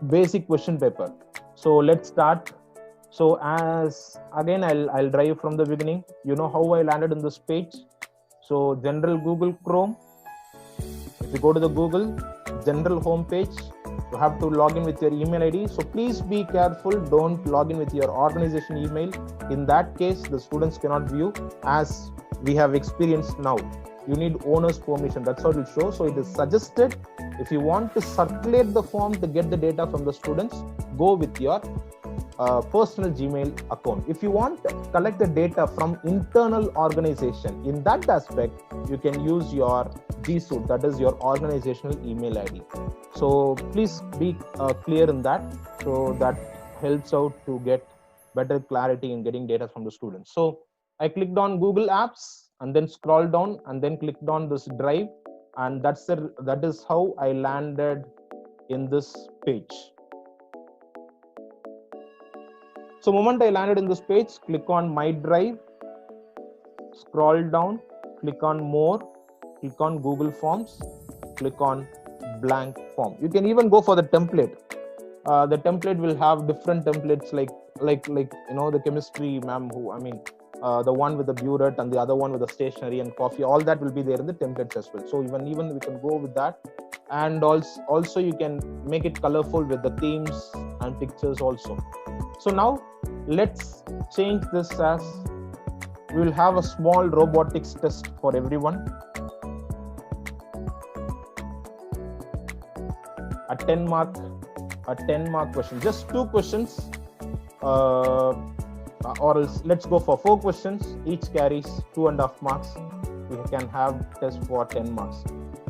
basic question paper. So let's start. So as again, I'll drive from the beginning. You know how I landed in this page. So general Google Chrome. If you go to the Google general home page, you have to log in with your email ID. So please be careful. Don't log in with your organization email. In that case, the students cannot view, as we have experienced now. You need owner's permission. That's how it will show. So it is suggested, if you want to circulate the form to get the data from the students, go with your personal Gmail account. If you want to collect the data from internal organization, in that aspect, you can use your G Suite, that is your organizational email ID. So please be clear in that. So that helps out to get better clarity in getting data from the students. So I clicked on Google Apps and then scroll down and then clicked on this drive, and that is how I landed in this page. So moment I landed in this page, click on My Drive, scroll down, click on More, click on Google Forms, click on Blank Form. You can even go for the template. The template will have different templates like you know, the chemistry ma'am the one with the burette and the other one with the stationery and coffee. All that will be there in the templates as well. So even we can go with that, and also you can make it colorful with the themes and pictures also. So now let's change this as, we will have a small robotics test for everyone. A 10 mark question, just 2 questions, or else let's go for 4 questions. Each carries 2.5 marks. We can have test for 10 marks.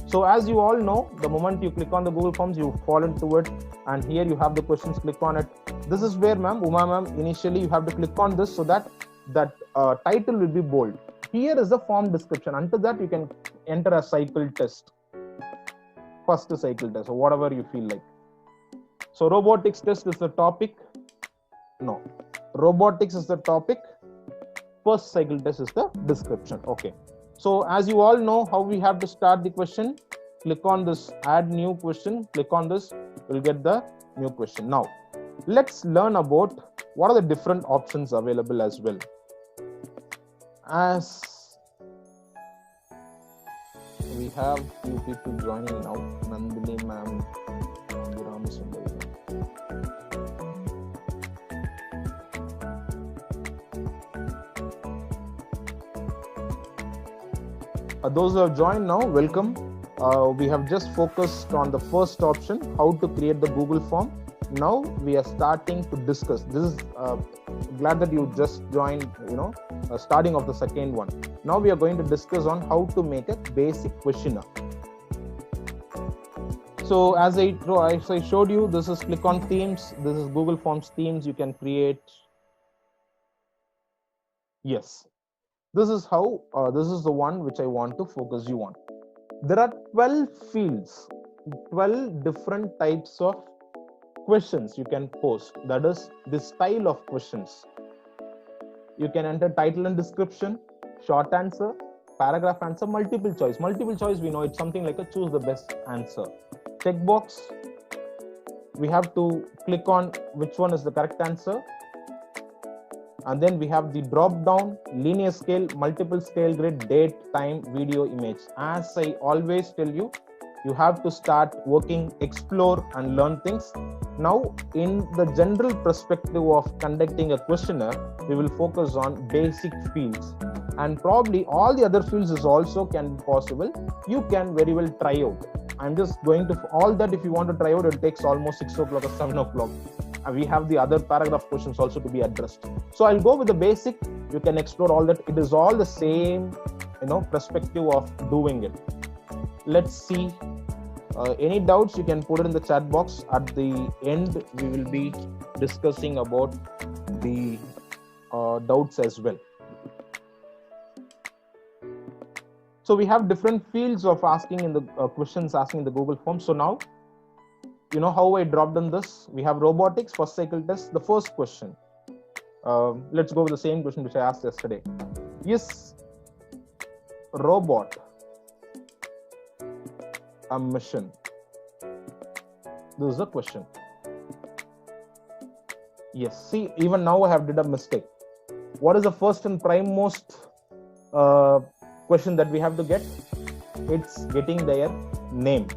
So as you all know, the moment you click on the Google Forms, you fall into it, and here you have the questions. Click on it. This is where, ma'am, Uma ma'am, initially you have to click on this so that title will be bold. Here is the form description. Until that, you can enter a cycle test, first cycle test, or whatever you feel like. So robotics test is the topic. No, robotics is the topic. First cycle test is the description. Okay. So as you all know how we have to start the question, click on this add new question, click on this, we'll get the new question. Now let's learn about what are the different options available as well. As we have few people joining now, Nandini ma'am, those who have joined now, welcome. We have just focused on the first option, how to create the Google form. Now we are starting to discuss. This is glad that you just joined, starting of the second one. Now we are going to discuss on how to make a basic questionnaire. So as I showed you, this is click on themes. This is Google Forms themes. You can create. Yes. This is how, this is the one which I want to focus you on. There are 12 fields, 12 different types of questions you can post, that is the style of questions. You can enter title and description, short answer, paragraph answer, multiple choice. Multiple choice, we know it's something like a choose the best answer. Checkbox, we have to click on which one is the correct answer. And then we have the drop down, linear scale, multiple scale grid, date, time, video, image. As I always tell you, you have to start working, explore and learn things. Now, in the general perspective of conducting a questionnaire, we will focus on basic fields, and probably all the other fields is also can be possible. You can very well try out. I'm just going to all that. If you want to try out, it takes almost 6 o'clock or 7 o'clock. We have the other paragraph questions also to be addressed. So I'll go with the basic. You can explore all that. It is all the same, perspective of doing it. Let's see. Any doubts, you can put it in the chat box. At the end, we will be discussing about the doubts as well. So we have different fields of asking in the questions, asking in the Google form. So now, you know how I dropped in this. We have robotics, first cycle test. The first question. Let's go with the same question which I asked yesterday. Is robot a machine? This is the question. Yes. See, even now I have did a mistake. What is the first and prime most question that we have to get? It's getting their name.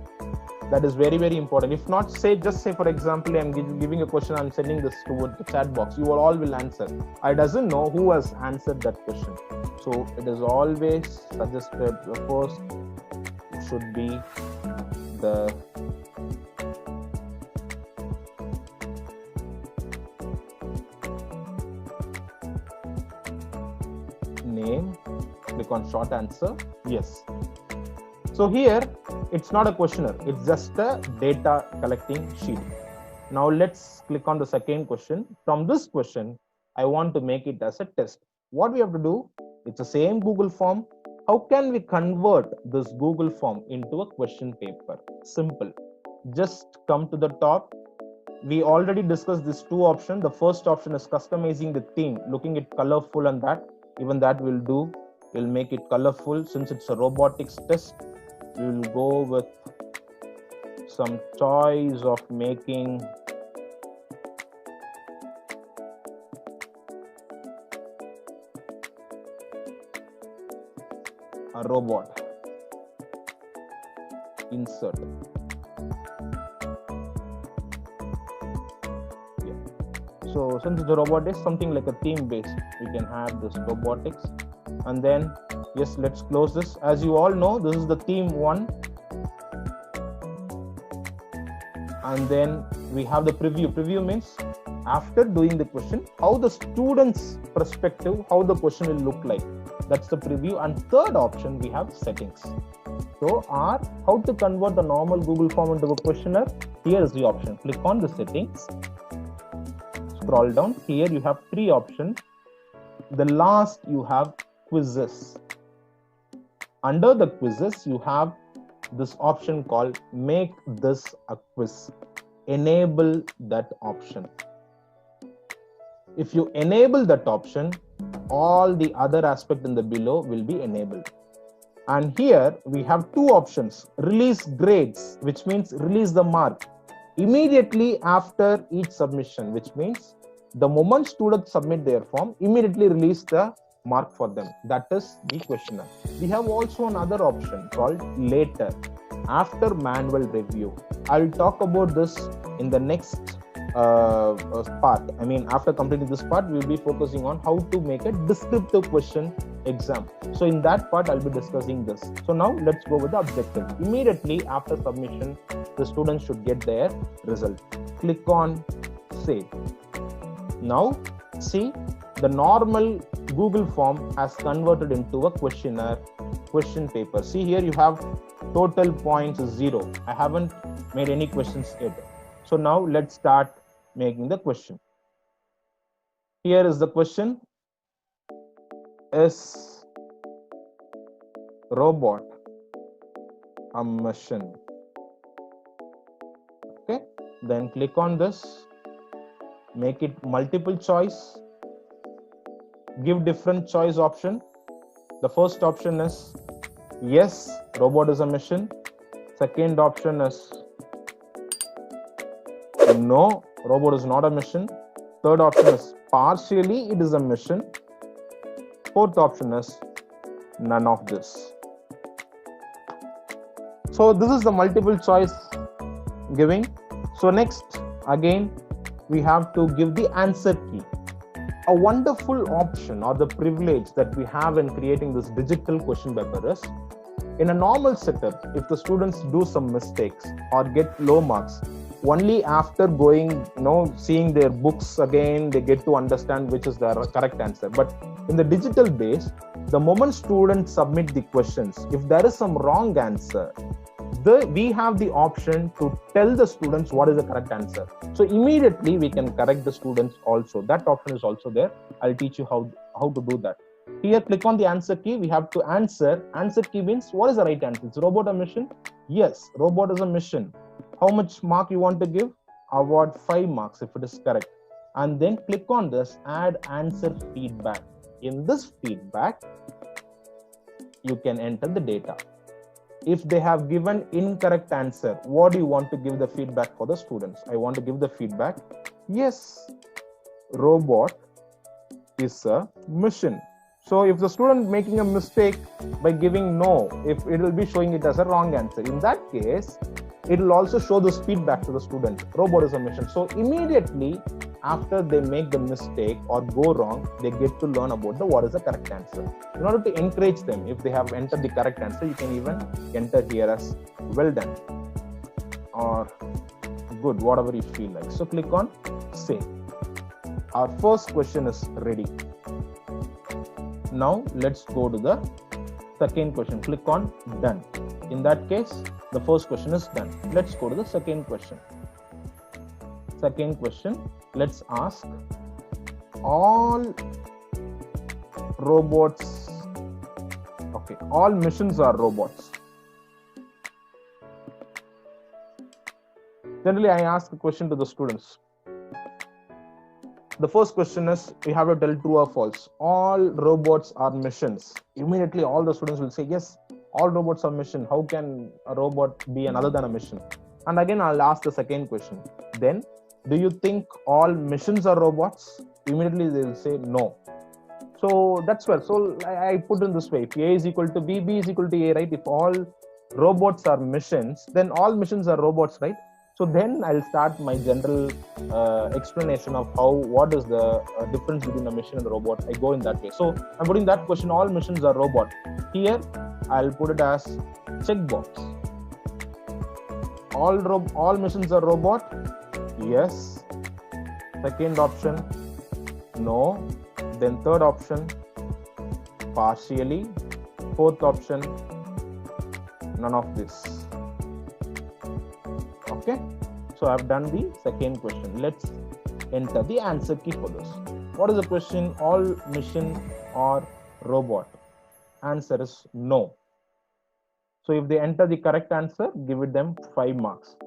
That is very, very important. If not, just say, for example, I'm giving a question, I'm sending this to the chat box. You all will answer. I doesn't know who has answered that question. So it is always suggested the first should be the name. Click on short answer. Yes. So here, it's not a questionnaire. It's just a data collecting sheet. Now let's click on the second question. From this question, I want to make it as a test. What we have to do, it's the same Google form. How can we convert this Google form into a question paper? Simple. Just come to the top. We already discussed these two options. The first option is customizing the theme, looking it colorful, and that, even that will do. We'll make it colorful. Since it's a robotics test, we will go with some choice of making a robot. Insert. Yeah. So since the robot is something like a theme based, we can have this robotics. And then, yes, let's close this. As you all know, this is the theme one. And then we have the preview. Preview means after doing the question, how the student's perspective, how the question will look like. That's the preview. And third option, we have settings. So how to convert the normal Google form into a questionnaire. Here is the option. Click on the settings. Scroll down. Here you have three options. The last you have quizzes. Under the quizzes, you have this option called make this a quiz. Enable that option. If you enable that option, all the other aspect in the below will be enabled. And here we have two options. Release grades, which means release the mark immediately after each submission, which means the moment students submit their form, immediately release the mark for them. That is the questionnaire. We have also another option called later, after manual review. I'll talk about this in the next part. I mean, after completing this part, we'll be focusing on how to make a descriptive question exam. So in that part, I'll be discussing this. So now let's go with the objective. Immediately after submission, the students should get their result. Click on save. Now see, the normal Google form has converted into a questionnaire, question paper. See here you have total points is 0. I haven't made any questions yet. So now let's start making the question. Here is the question. Is robot a machine? Okay, Then click on this, make it multiple choice, give different choice option. The first option is yes, robot is a mission. Second option is no, robot is not a mission. Third option is partially it is a mission. Fourth option is none of this. So this is the multiple choice giving. So next, again, we have to give the answer key. A wonderful option or the privilege that we have in creating this digital question paper is, in a normal setup, if the students do some mistakes or get low marks, only after going, seeing their books again, they get to understand which is the correct answer. But in the digital base, the moment students submit the questions, if there is some wrong answer, we have the option to tell the students what is the correct answer. So immediately we can correct the students also. That option is also there. I'll teach you how to do that. Here, click on the answer key. We have to answer. Answer key means what is the right answer? Is robot a mission? Yes, robot is a mission. How much mark you want to give? Award 5 marks if it is correct. And then click on this, add answer feedback. In this feedback, you can enter the data. If they have given incorrect answer, what do you want to give the feedback for the students? I want to give the feedback. Yes, robot is a mission. So if the student making a mistake by giving no, if it will be showing it as a wrong answer. In that case, it will also show this feedback to the student. Robot is a mission. So immediately after they make the mistake or go wrong, they get to learn about what is the correct answer. In order to encourage them, if they have entered the correct answer, you can even enter here as well done or good, whatever you feel like. So click on save. Our first question is ready. Now let's go to the second question. Click on done. In that case, the first question is done. Let's go to the second question. Second question, let's ask all robots. Okay, all missions are robots. Generally, I ask a question to the students. The first question is, you have to tell true or false. All robots are missions. Immediately, all the students will say, yes, all robots are mission. How can a robot be another than a mission? And again, I'll ask the second question. Then, do you think all missions are robots? Immediately, they will say no. So that's where. So I put in this way. If A is equal to B, B is equal to A, right? If all robots are missions, then all missions are robots, right? So then I'll start my general explanation of what is the difference between a mission and a robot. I go in that way. So I'm putting that question, all missions are robot. Here, I'll put it as checkbox. All missions are robot? Yes. Second option, no. Then third option, partially. Fourth option, none of this. Okay, so I've done the second question. Let's enter the answer key for this. What is the question? All mission or robot? Answer is no. So if they enter the correct answer, give it them 5 marks.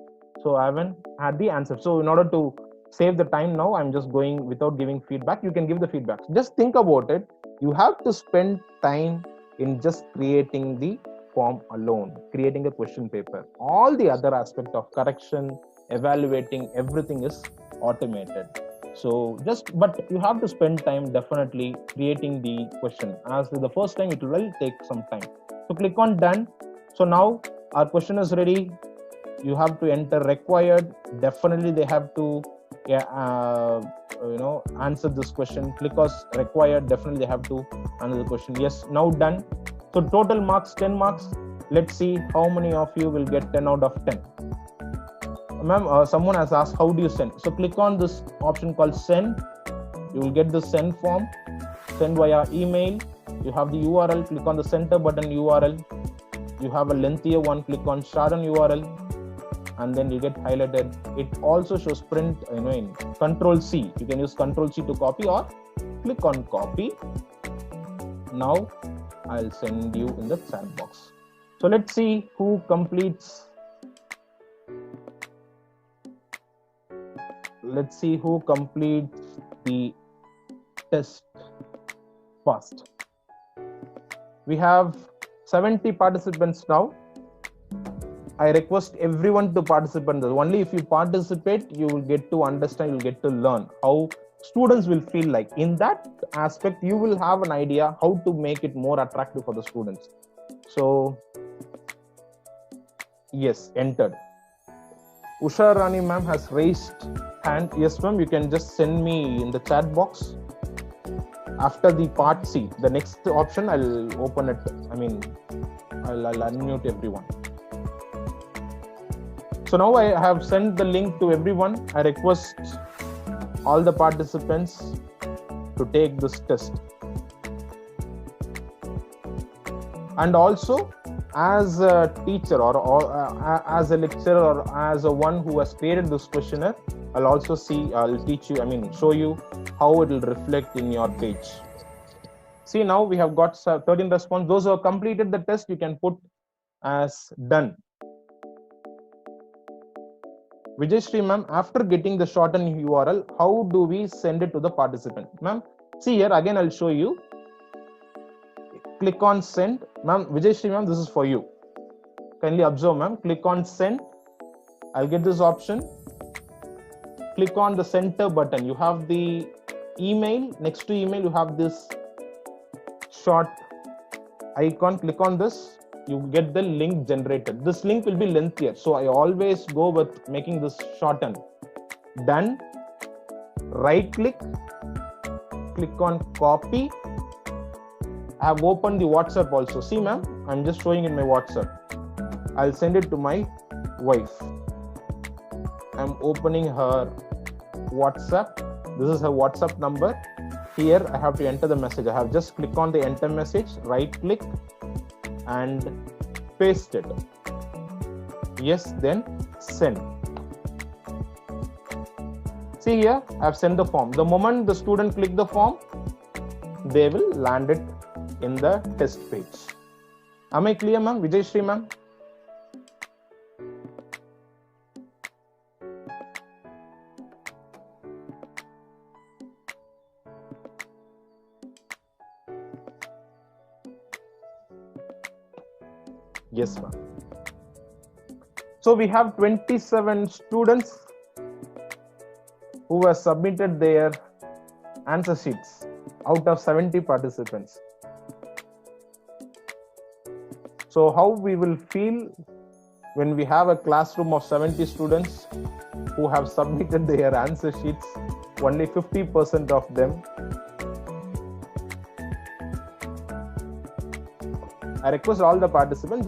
So I haven't had the answer. So in order to save the time now, I'm just going without giving feedback. You can give the feedback. Just think about it. You have to spend time in just creating the form alone, creating a question paper. All the other aspect of correction, evaluating, everything is automated. So but you have to spend time definitely creating the question. As the first time, it will take some time. So click on done. So now our question is ready. You have to enter required. Definitely they have to answer this question. Click on required. Definitely they have to answer the question. Yes, now done. So total marks 10 marks. Let's see how many of you will get 10 out of 10. Ma'am, someone has asked, how do you send? So click on this option called send. You will get the send form. Send via email. You have the URL. Click on the center button URL. You have a lengthier one. Click on share on URL. And then you get highlighted. It also shows print, in Control C. You can use Control C to copy or click on copy. Now I'll send you in the chat box. So let's see who completes. let's see who completes the test first. We have 70 participants now. I request everyone to participate. Only if you participate, you will get to understand, you'll get to learn how students will feel like. In that aspect, you will have an idea how to make it more attractive for the students. So, yes, entered. Usha Rani ma'am has raised hand. Yes, ma'am, you can just send me in the chat box. After the part C, the next option, I'll open it. I'll unmute everyone. So now I have sent the link to everyone. I request all the participants to take this test. And also, as a teacher or as a lecturer or as a one who has created this questionnaire, I'll teach you, show you how it will reflect in your page. See, now we have got 13 responses. Those who have completed the test, you can put as done. Vijayashree ma'am, after getting the shortened URL, how do we send it to the participant? Ma'am, see here, again, I'll show you. Click on send. Ma'am, Vijayashree ma'am, this is for you. Kindly observe, ma'am. Click on send. I'll get this option. Click on the center button. You have the email. Next to email, you have this short icon. Click on this. You get the link generated. This link will be lengthier, so I always go with making this shorten. Done. Right click, click on copy. I have opened the WhatsApp also. See, ma'am, I'm just showing in my WhatsApp. I'll send it to my wife. I'm opening her WhatsApp. This is her WhatsApp number. Here I have to enter the message. I have just click on the enter message, right click and paste it. Yes, then send. See here, I have sent the form. The moment the student click the form, they will land it in the test page. Am I clear, ma'am? Vijayashree ma'am? Yes, ma'am. So we have 27 students who have submitted their answer sheets out of 70 participants. So how we will feel when we have a classroom of 70 students who have submitted their answer sheets, only 50% of them. I request all the participants,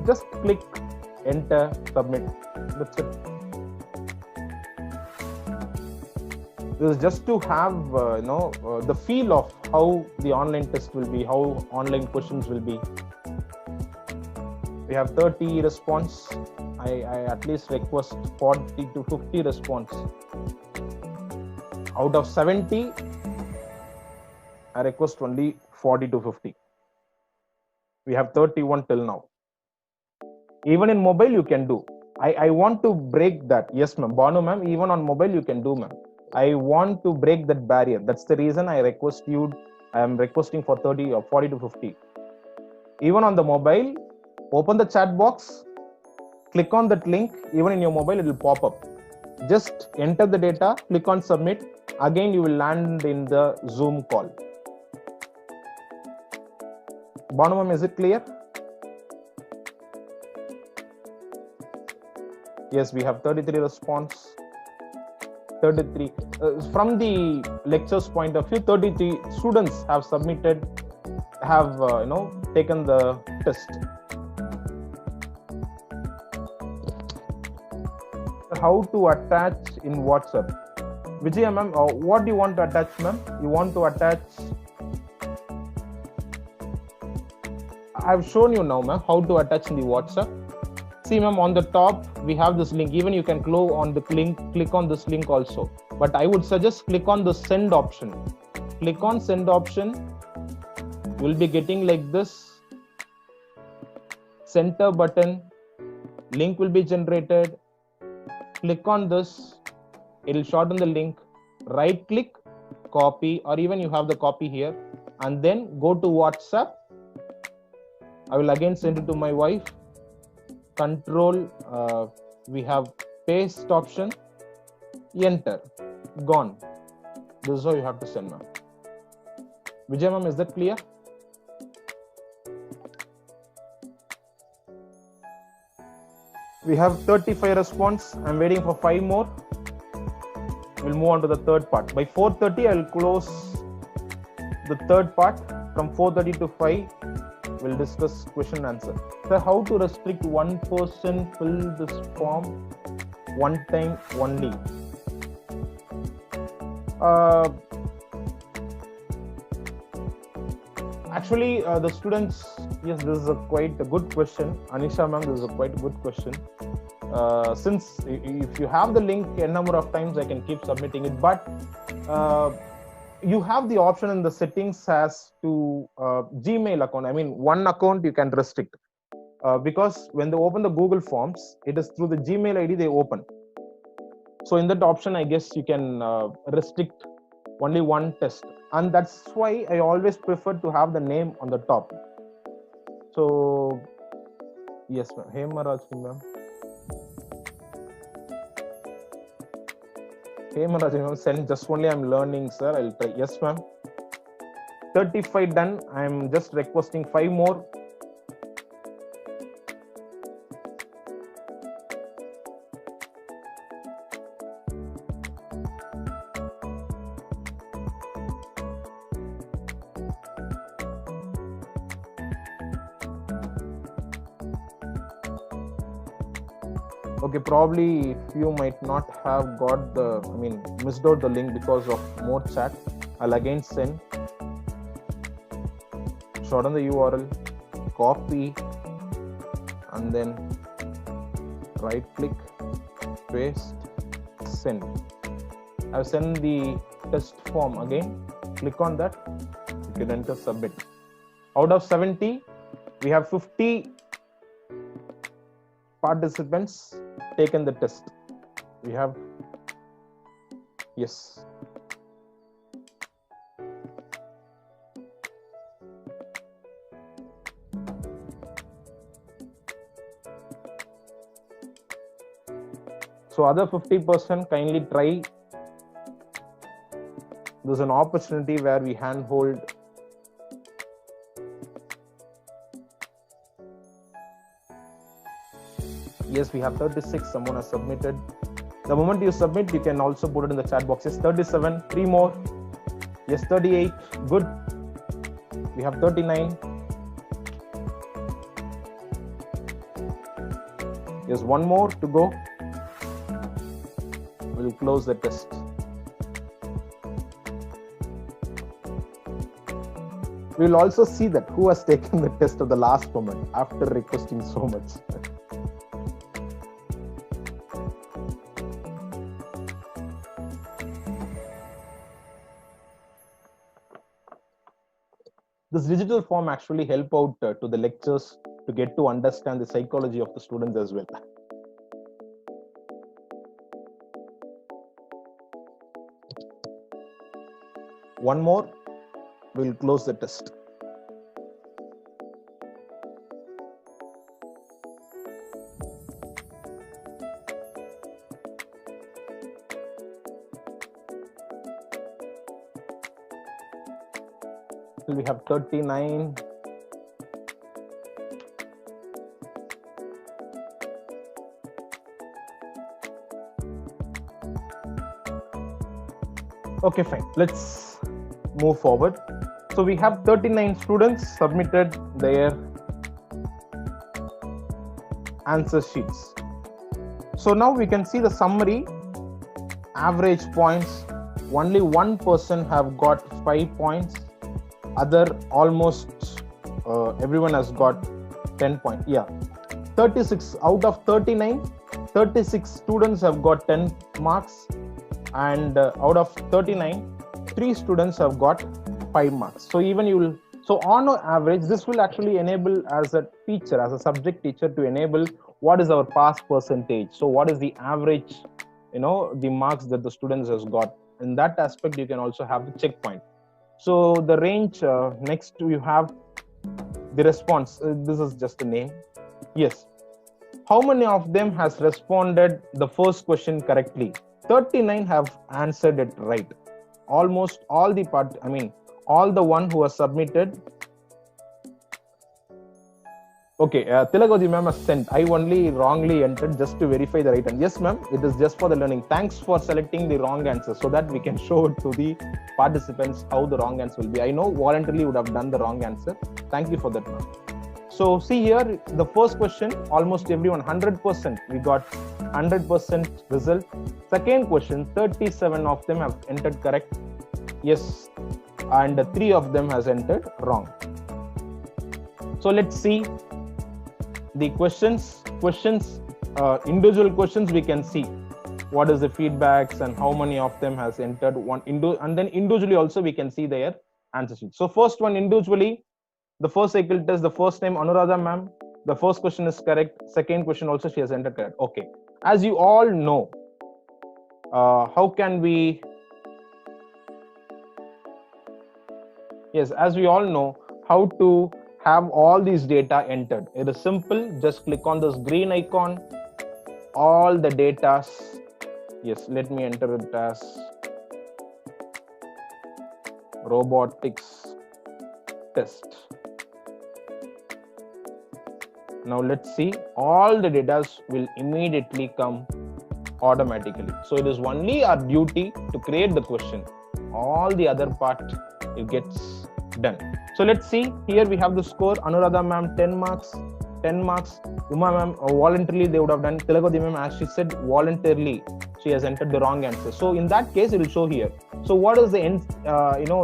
just click enter, submit. That's it. This is just to have the feel of how the online test will be, how online questions will be. We have 30 response. I at least request 40 to 50 response. Out of 70, I request only 40 to 50. We have 31 till now. Even in mobile, you can do. I want to break that. Yes, ma'am. Banu, ma'am, even on mobile, you can do, ma'am. I want to break that barrier. That's the reason I request you. I am requesting for 30 or 40 to 50. Even on the mobile, open the chat box, click on that link. Even in your mobile, it will pop up. Just enter the data, click on submit. Again, you will land in the Zoom call. Banu ma'am, is it clear? Yes, we have 33 response. 33. From the lecture's point of view, 33 students have submitted, have taken the test. How to attach in WhatsApp? Vijaya ma'am, what do you want to attach, ma'am? You want to attach? I've shown you now, ma'am, how to attach in the WhatsApp. See, ma'am, on the top, we have this link. Even you can click on this link also. But I would suggest click on the send option. Click on send option. You'll be getting like this. Center button. Link will be generated. Click on this. It'll shorten the link. Right click, copy, or even you have the copy here, and then go to WhatsApp. I will again send it to my wife. Control, we have paste option, enter, gone. This is how you have to send, ma'am. Vijay ma'am, is that clear? We have 35 response. I'm waiting for 5 more. We'll move on to the third part. By 4:30, I'll close the third part. From 4:30 to 5, we'll discuss question and answer. So how to restrict one person fill this form one time only? Actually, the students, yes, this is quite a good question. Anisha ma'am, this is a quite good question. Since if you have the link a number of times, I can keep submitting it, but you have the option in the settings as to Gmail account. I mean, one account you can restrict because when they open the Google Forms, it is through the Gmail ID they open. So in that option, I guess you can restrict only one test, and that's why I always prefer to have the name on the top. So yes, ma'am. Hey Marajini ma'am. Hey Marajini ma'am, send just only I'm learning, sir. I'll try. Yes, ma'am. 35 done. I'm just requesting 5 more. Okay, probably if you might not have got the, missed out the link because of more chat, I'll again send. Shorten the URL, copy, and then right click, paste, send. I've sent the test form again. Click on that. You can enter submit. Out of 70, we have 50 participants taken the test. We have, yes. So other 50% kindly try. There's an opportunity where we handhold. Yes, we have 36. Someone has submitted. The moment you submit, you can also put it in the chat box. Yes, 37. 3 more. Yes, 38. Good. We have 39. Yes, 1 more to go. We'll close the test. We'll also see that who has taken the test at the last moment after requesting so much. This digital form actually help out to the lectures to get to understand the psychology of the students as well. One more, we'll close the test. We have 39. Okay, fine. Let's move forward. So we have 39 students submitted their answer sheets. So now we can see the summary. Average points. Only one person have got 5 points. Other almost everyone has got 10 points. Yeah, 36 out of 39, 36 students have got 10 marks, and out of 39, 3 students have got 5 marks. So even you will, so on average, this will actually enable as a teacher, as a subject teacher, to enable what is our pass percentage. So what is the average the marks that the students has got. In that aspect, you can also have the checkpoint. So the range, next you have the response. This is just a name. Yes. How many of them has responded the first question correctly? 39 have answered it right. Almost all the all the one who has submitted. Okay, Tilagodi ma'am has sent. I only wrongly entered just to verify the right answer. Yes, ma'am, it is just for the learning. Thanks for selecting the wrong answer so that we can show it to the participants how the wrong answer will be. I know voluntarily would have done the wrong answer. Thank you for that, ma'am. So see here, the first question, almost everyone, 100%. We got 100% result. Second question, 37 of them have entered correct. Yes, and 3 of them has entered wrong. So let's see the questions, individual questions. We can see what is the feedbacks and how many of them has entered one and then individually also we can see their answers. So first one, individually, the first cycle test, the first time Anuradha ma'am, the first question is correct. Second question also she has entered correct. Okay, as you all know, how can we? Yes, as we all know, how to have all these data entered. It is simple. Just click on this green icon. All the data. Yes, let me enter it as robotics test. Now let's see. All the data will immediately come automatically. So it is only our duty to create the question. All the other part, it gets done. So let's see. Here we have the score. Anuradha ma'am 10 marks. 10 marks. Uma ma'am voluntarily they would have done. Tilagodi ma'am, as she said, voluntarily she has entered the wrong answer. So in that case, it will show here. So what is the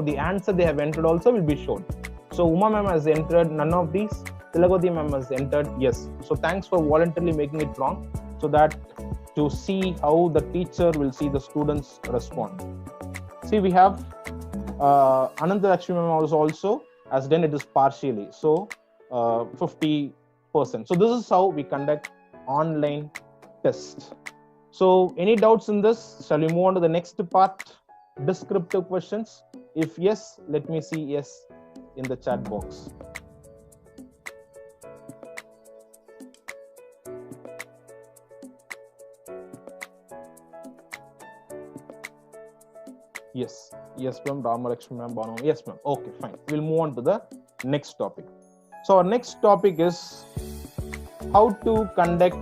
the answer they have entered also will be shown. So Uma ma'am has entered none of these. Tilagodi ma'am has entered yes. So thanks for voluntarily making it wrong, so that to see how the teacher will see the students respond. See, we have Ananta Lakshmi ma'am also has done it is partially. So 50%. So this is how we conduct online test. So any doubts in this? Shall we move on to the next part? Descriptive questions. If yes, let me see yes in the chat box. Yes, yes, ma'am. Ramalakshmi ma'am, Banu. Yes, ma'am. Okay, fine. We'll move on to the next topic. So our next topic is how to conduct,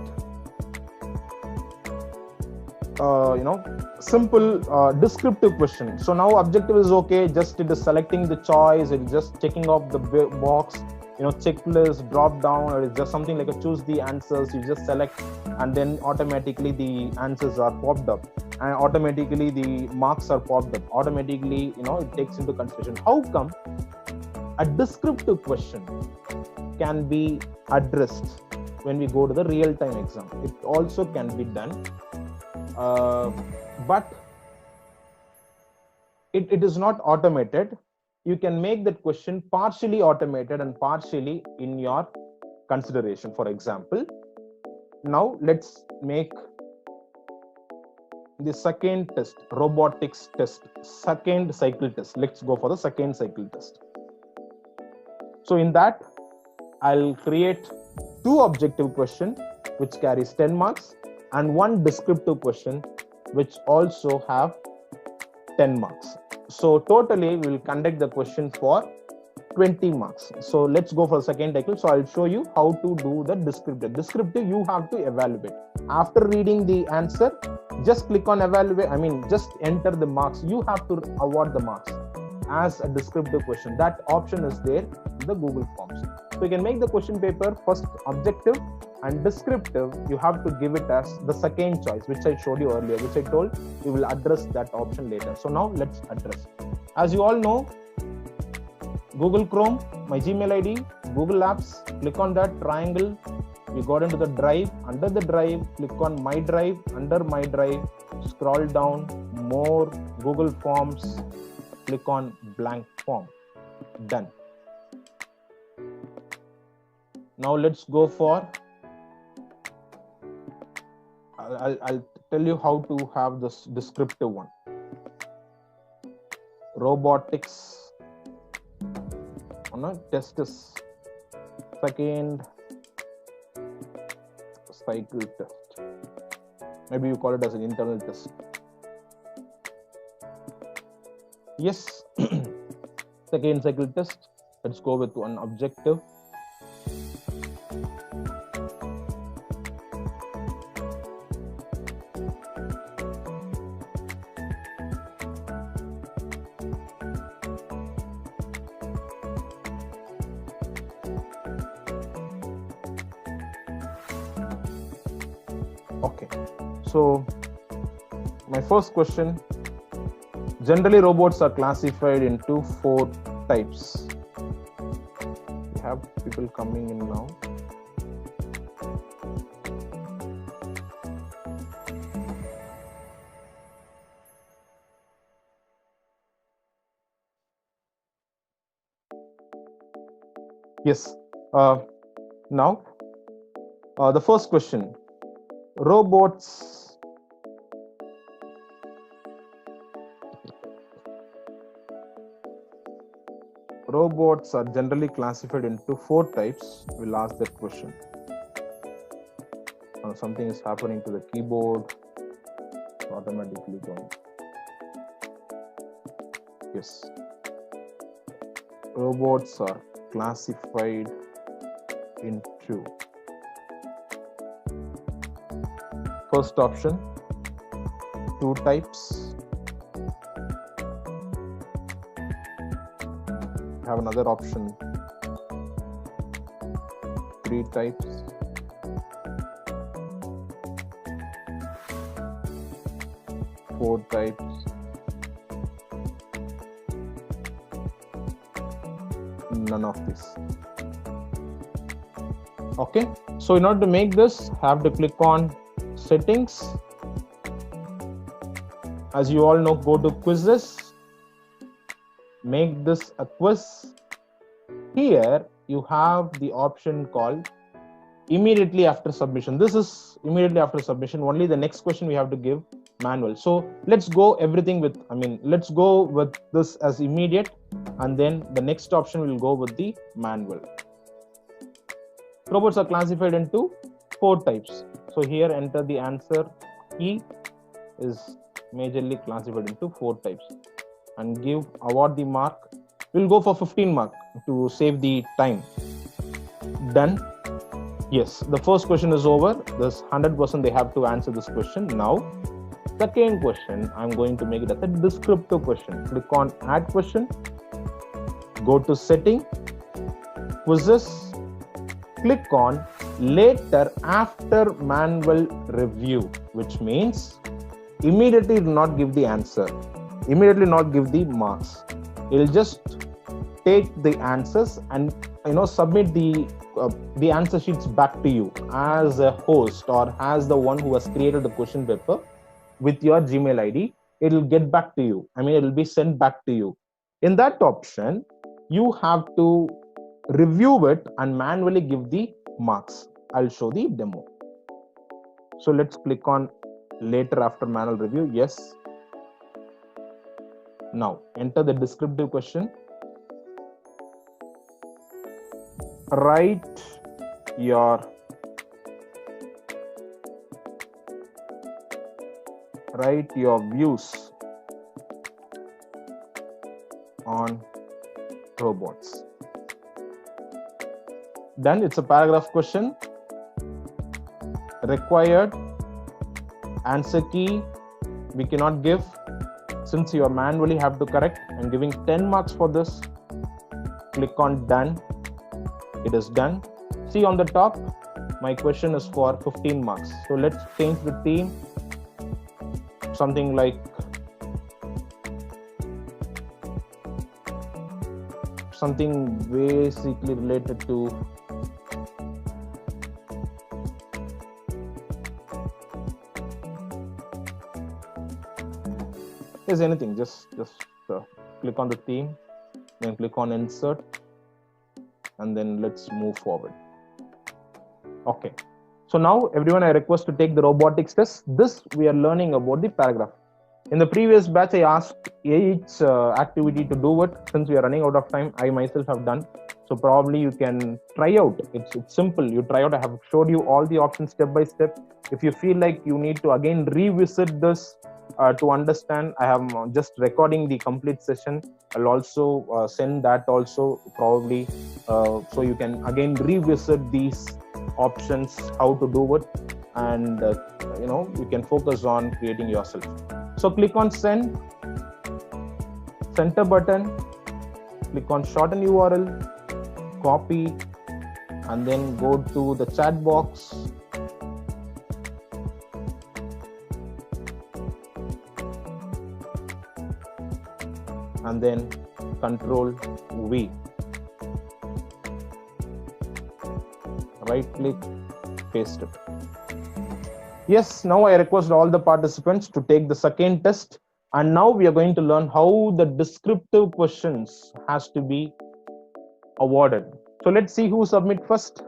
simple descriptive question. So now objective is okay. Just it is selecting the choice. It is just checking off the box. Checklist, drop down, or it's just something like a choose the answers. You just select, and then automatically the answers are popped up, and automatically the marks are popped up. Automatically, it takes into consideration. How come a descriptive question can be addressed when we go to the real-time exam? It also can be done, but it is not automated. You can make that question partially automated and partially in your consideration. For example, now let's make the second test, robotics test, second cycle test. Let's go for the second cycle test. So in that, I'll create 2 objective questions which carries 10 marks and 1 descriptive question which also have 10 marks. So totally we will conduct the question for 20 marks. So let's go for the second cycle. So I'll show you how to do the descriptive. Descriptive, you have to evaluate. After reading the answer, just click on evaluate. Just enter the marks. You have to award the marks as a descriptive question. That option is there in the Google Forms. So you can make the question paper first objective and descriptive. You have to give it as the second choice, which I showed you earlier, which I told we will address that option later. So now let's address. As you all know, Google Chrome, my Gmail ID, Google Apps, click on that triangle. We got into the drive. Under the drive, click on My Drive. Under My Drive, scroll down, More, Google Forms, click on Blank Form. Done. Now let's go for I'll tell you how to have this descriptive one. Robotics on a test is second cycle test. Maybe you call it as an internal test. Yes, second cycle test. Let's go with one objective. Okay, so my first question, generally robots are classified into 4 types. We have people coming in now. Yes, now the first question, robots are generally classified into 4 types. We'll ask that question. Something is happening to the keyboard, it's automatically going. Yes, robots are classified into, first option, 2 types. Have another option, 3 types. Four types. None of this. Okay, so in order to make this, have to click on settings. As you all know, go to quizzes. Make this a quiz. Here you have the option called immediately after submission. This is immediately after submission. Only the next question we have to give manual. So let's go everything with, let's go with this as immediate, and then the next option will go with the manual. Robots are classified into 4 types. So here enter the answer. E is majorly classified into 4 types. And give award the mark. We'll go for 15 mark to save the time. Done. Yes, the first question is over. There's 100% they have to answer this question. Now, second question, I'm going to make it as a descriptive question. Click on add question. Go to setting, quizzes. Click on later after manual review, which means immediately do not give the answer. Immediately not give the marks. It'll just take the answers and submit the answer sheets back to you as a host or as the one who has created the question paper with your Gmail ID. It'll get back to you. It'll be sent back to you. In that option, you have to review it and manually give the marks. I'll show the demo. So let's click on later after manual review. Yes. Now enter the descriptive question. Write your views on robots. Then it's a paragraph question. Required answer key we cannot give, since you manually have to correct. I'm giving 10 marks for this. Click on done. It is done. See on the top, my question is for 15 marks. So let's change the theme. Something like something basically related to anything. Just click on the theme, then click on insert, and then let's move forward. Okay, So now everyone, I request to take the robotics test. This we are learning about the paragraph. In the previous batch, I asked each activity to do it. Since we are running out of time, I myself have done. So probably you can try out. It's simple. You try out. I have showed you all the options step by step. If you feel like you need to again revisit this to understand, I am just recording the complete session. I'll also send that also probably, so you can again revisit these options, how to do it, and you can focus on creating yourself. So click on send, center button, click on shorten URL, copy, and then go to the chat box. And then Control V. Right click, paste it. Yes, now I request all the participants to take the second test. And now we are going to learn how the descriptive questions has to be awarded. So let's see who submit first.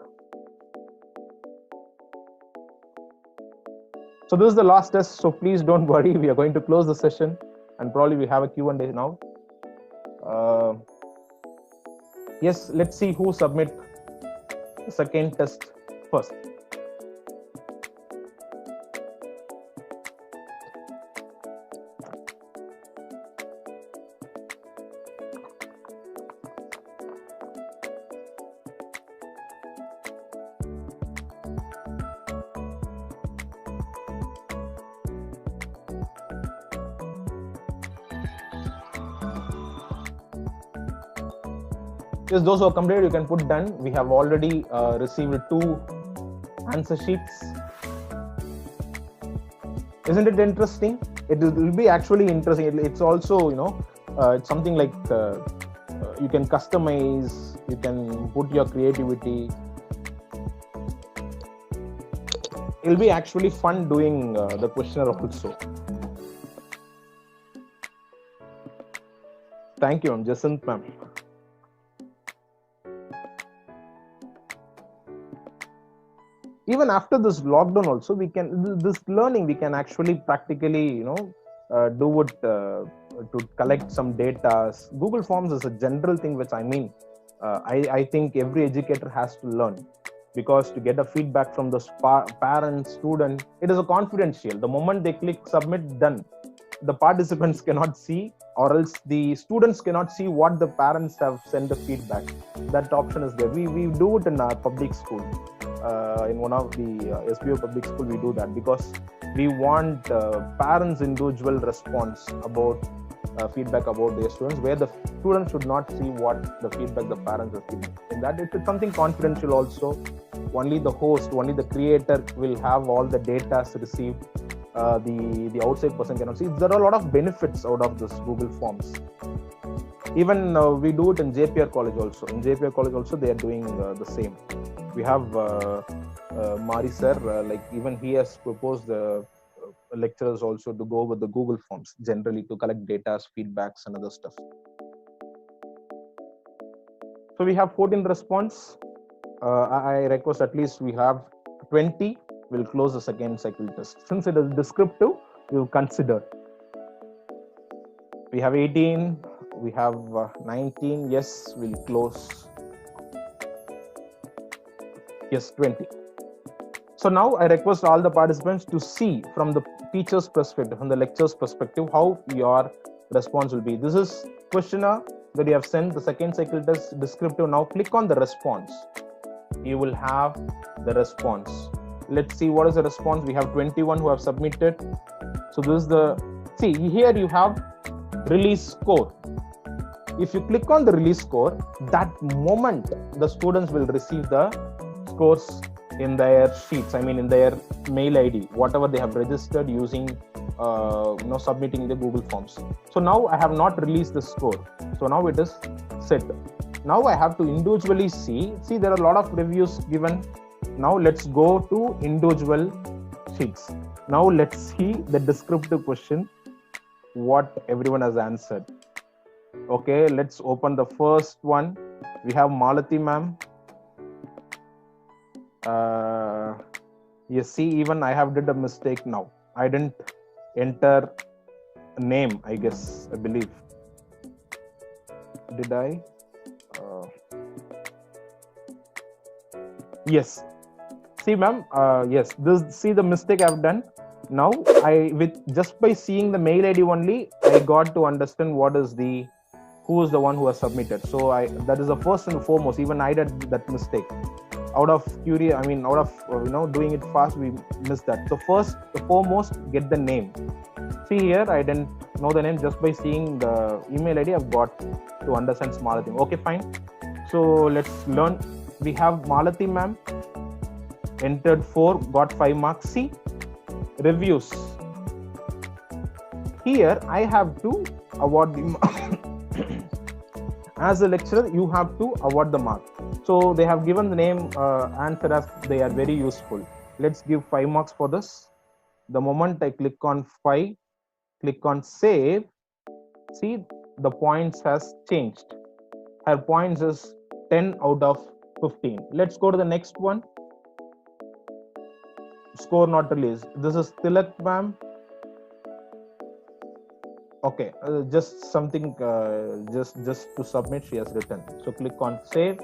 So this is the last test. So please don't worry. We are going to close the session and probably we have a Q&A now. Yes, let's see who submit the second test first. Yes, those who are completed, you can put done. We have already received 2 answer sheets. Isn't it interesting? It will be actually interesting. It's also, it's something like you can customize, you can put your creativity. It'll be actually fun doing the questionnaire also. Thank you, Jacinth ma'am. Even after this lockdown also, we can, this learning, we can actually practically, do it to collect some data. Google Forms is a general thing, which I think every educator has to learn, because to get a feedback from the parent, student, it is a confidential. The moment they click submit, done. The participants cannot see, or else the students cannot see what the parents have sent the feedback. That option is there. We do it in our public school. In one of the SBO public school, we do that because we want parents' individual response about feedback about their students, where the students should not see what the feedback the parents are giving. In that, it's something confidential also. Only the host, only the creator will have all the data received. The outside person cannot see. There are a lot of benefits out of this Google Forms. Even we do it in JPR College also. In JPR College also, they are doing the same. We have Mari sir, like even he has proposed the lecturers also to go with the Google Forms generally to collect data, feedbacks, and other stuff. So we have 14 response. I request at least we have 20. We'll close the second cycle test. Since it is descriptive, we will consider. We have 18. We have 19. Yes, we'll close. Yes, 20. So now I request all the participants to see from the teacher's perspective, from the lecturer's perspective, how your response will be. This is questionnaire that you have sent, the second cycle test descriptive. Now click on the response. You will have the response. Let's see what is the response. We have 21 who have submitted. So this is the, see here you have release score. If you click on the release score, that moment the students will receive the scores in their sheets, in their mail ID, whatever they have registered using submitting the Google Forms. So now I have not released the score, so now it is set. Now I have to individually see there are a lot of reviews given. Now let's go to individual sheets. Now let's see the descriptive question, what everyone has answered. Okay, let's open the first one. We have Malati ma'am. Yes, see, even I have did a mistake now. I didn't enter name, I guess, I believe. Did I? Yes. See, ma'am, yes, see the mistake I've done. Now, with just by seeing the mail ID only, I got to understand who is the one who has submitted. So that is the first and foremost. Even I did that mistake. Out of doing it fast, we missed that. So first, the foremost, get the name. See here, I didn't know the name. Just by seeing the email ID, I've got to understand Malathi. Okay, fine. So let's learn. We have Malathi ma'am, entered 4, got 5 marks. See, reviews. Here, I have to award the as a lecturer, you have to award the mark. So they have given the name answer as they are very useful. Let's give 5 marks for this. The moment I click on 5, click on save, see the points has changed. Her points is 10 out of 15. Let's go to the next one. Score not released. This is Tilak ma'am. Okay, just something, just to submit, she has written. So click on save.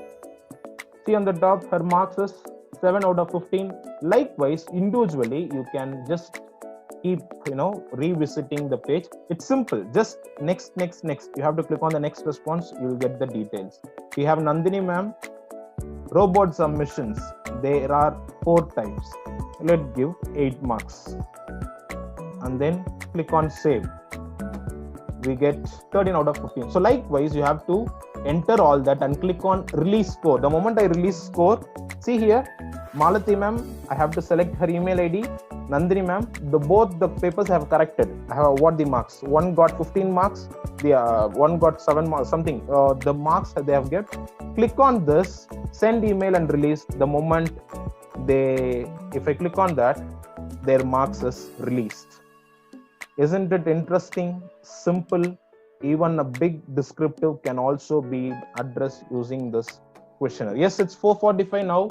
See on the top, her marks is 7 out of 15. Likewise, individually, you can just keep, revisiting the page. It's simple. Just next. You have to click on the next response. You will get the details. We have Nandini ma'am. Robot submissions. There are 4 types. Let's give 8 marks. And then click on save. We get 13 out of 15. So likewise, you have to enter all that and click on release score. The moment I release score, see here, Malathi ma'am, I have to select her email ID. Nandini ma'am, both the papers have corrected. I have awarded the marks. One got 15 marks, the one got 7 marks, something. The marks that they have get. Click on this, send email and release. The moment if I click on that, their marks is released. Isn't it interesting? Simple. Even a big descriptive can also be addressed using this questionnaire. Yes, it's 4:45 now.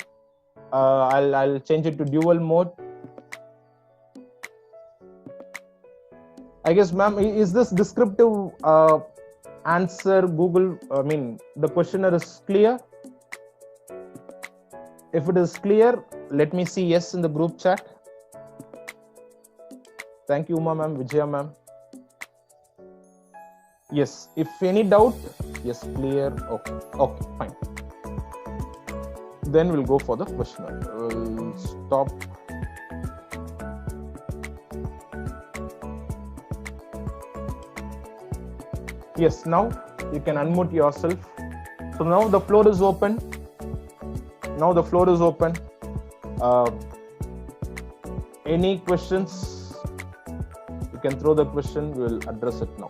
I'll change it to dual mode. I guess, ma'am, is this descriptive answer the questionnaire is clear? If it is clear, let me see yes in the group chat. Thank you, Uma ma'am, Vijaya ma'am. Yes, if any doubt, yes, clear. Okay, fine. Then we'll go for the questionnaire. We'll stop. Yes, now you can unmute yourself. So now the floor is open. Any questions? You can throw the question, we will address it now.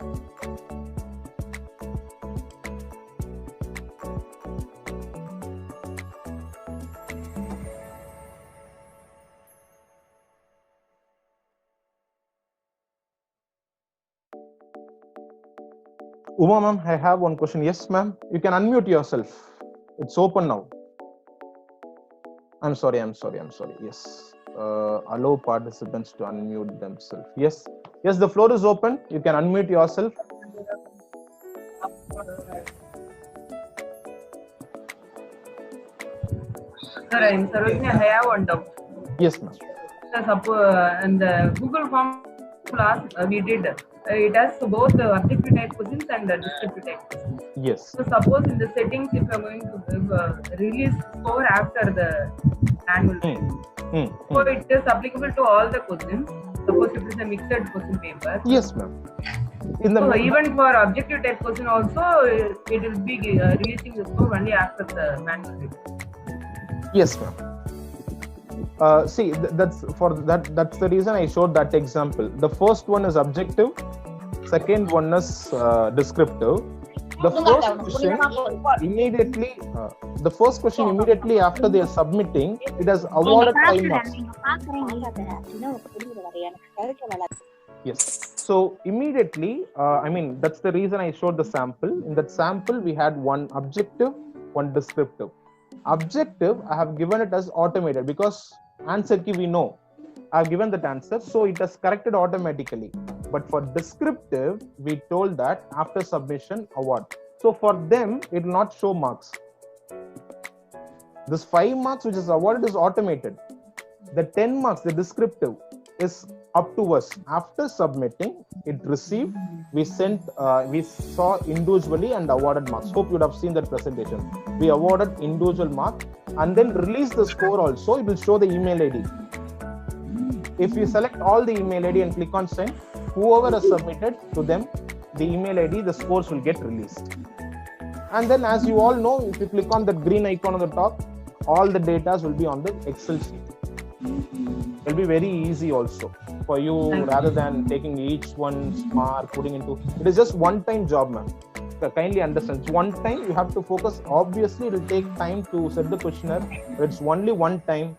Uma ma'am, I have one question. Yes, ma'am. You can unmute yourself. It's open now. I'm sorry. Yes. Allow participants to unmute themselves. Yes, the floor is open. You can unmute yourself. Sir, I have one doubt. Yes, ma'am. Sir, suppose in the Google form class we did, it has both objective type questions and descriptive type questions. Yes. So suppose in the settings, if I'm going to release score after the annual review, so it is applicable to all the questions. Suppose it is a mixed question paper. Yes, ma'am. So even for objective type question also, it will be releasing the score only after the manual review. Yes, ma'am. See, that's the reason I showed that example. The first one is objective, second one is descriptive. The first question immediately after they are submitting, it has awarded 5 marks. Yes. So immediately, that's the reason I showed the sample. In that sample, we had one objective, one descriptive. Objective, I have given it as automated because answer key we know. I've given that answer, so it has corrected automatically. But for descriptive, we told that after submission, award. So for them, it will not show marks. This 5 marks which is awarded is automated. The 10 marks, the descriptive, is up to us. After submitting, it received, we saw individually and awarded marks. Hope you would have seen that presentation. We awarded individual mark and then release the score also. It will show the email ID. If you select all the email ID and click on send, whoever has submitted to them, the email ID, the scores will get released. And then as you all know, if you click on that green icon on the top, all the data will be on the Excel sheet. It will be very easy also for you rather than taking each one's mark, putting into, it is just one-time job, ma'am. Kindly understand, it's one time, you have to focus. Obviously, it will take time to set the questionnaire, but it's only one time.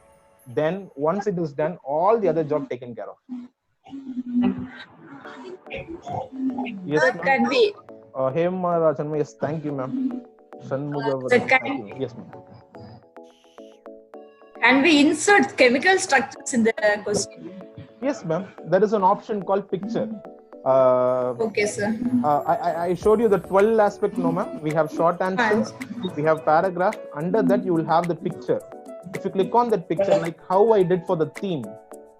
Then once it is done, all the other job taken care of. Yes, can we? Yes, thank you, ma'am. Yes, ma'am. Can we insert chemical structures in the question? Yes, ma'am. There is an option called picture. Okay, sir. I showed you the 12 aspect, no, ma'am. We have short answers, we have paragraph. Under that, you will have the picture. If you click on that picture, like how I did for the theme,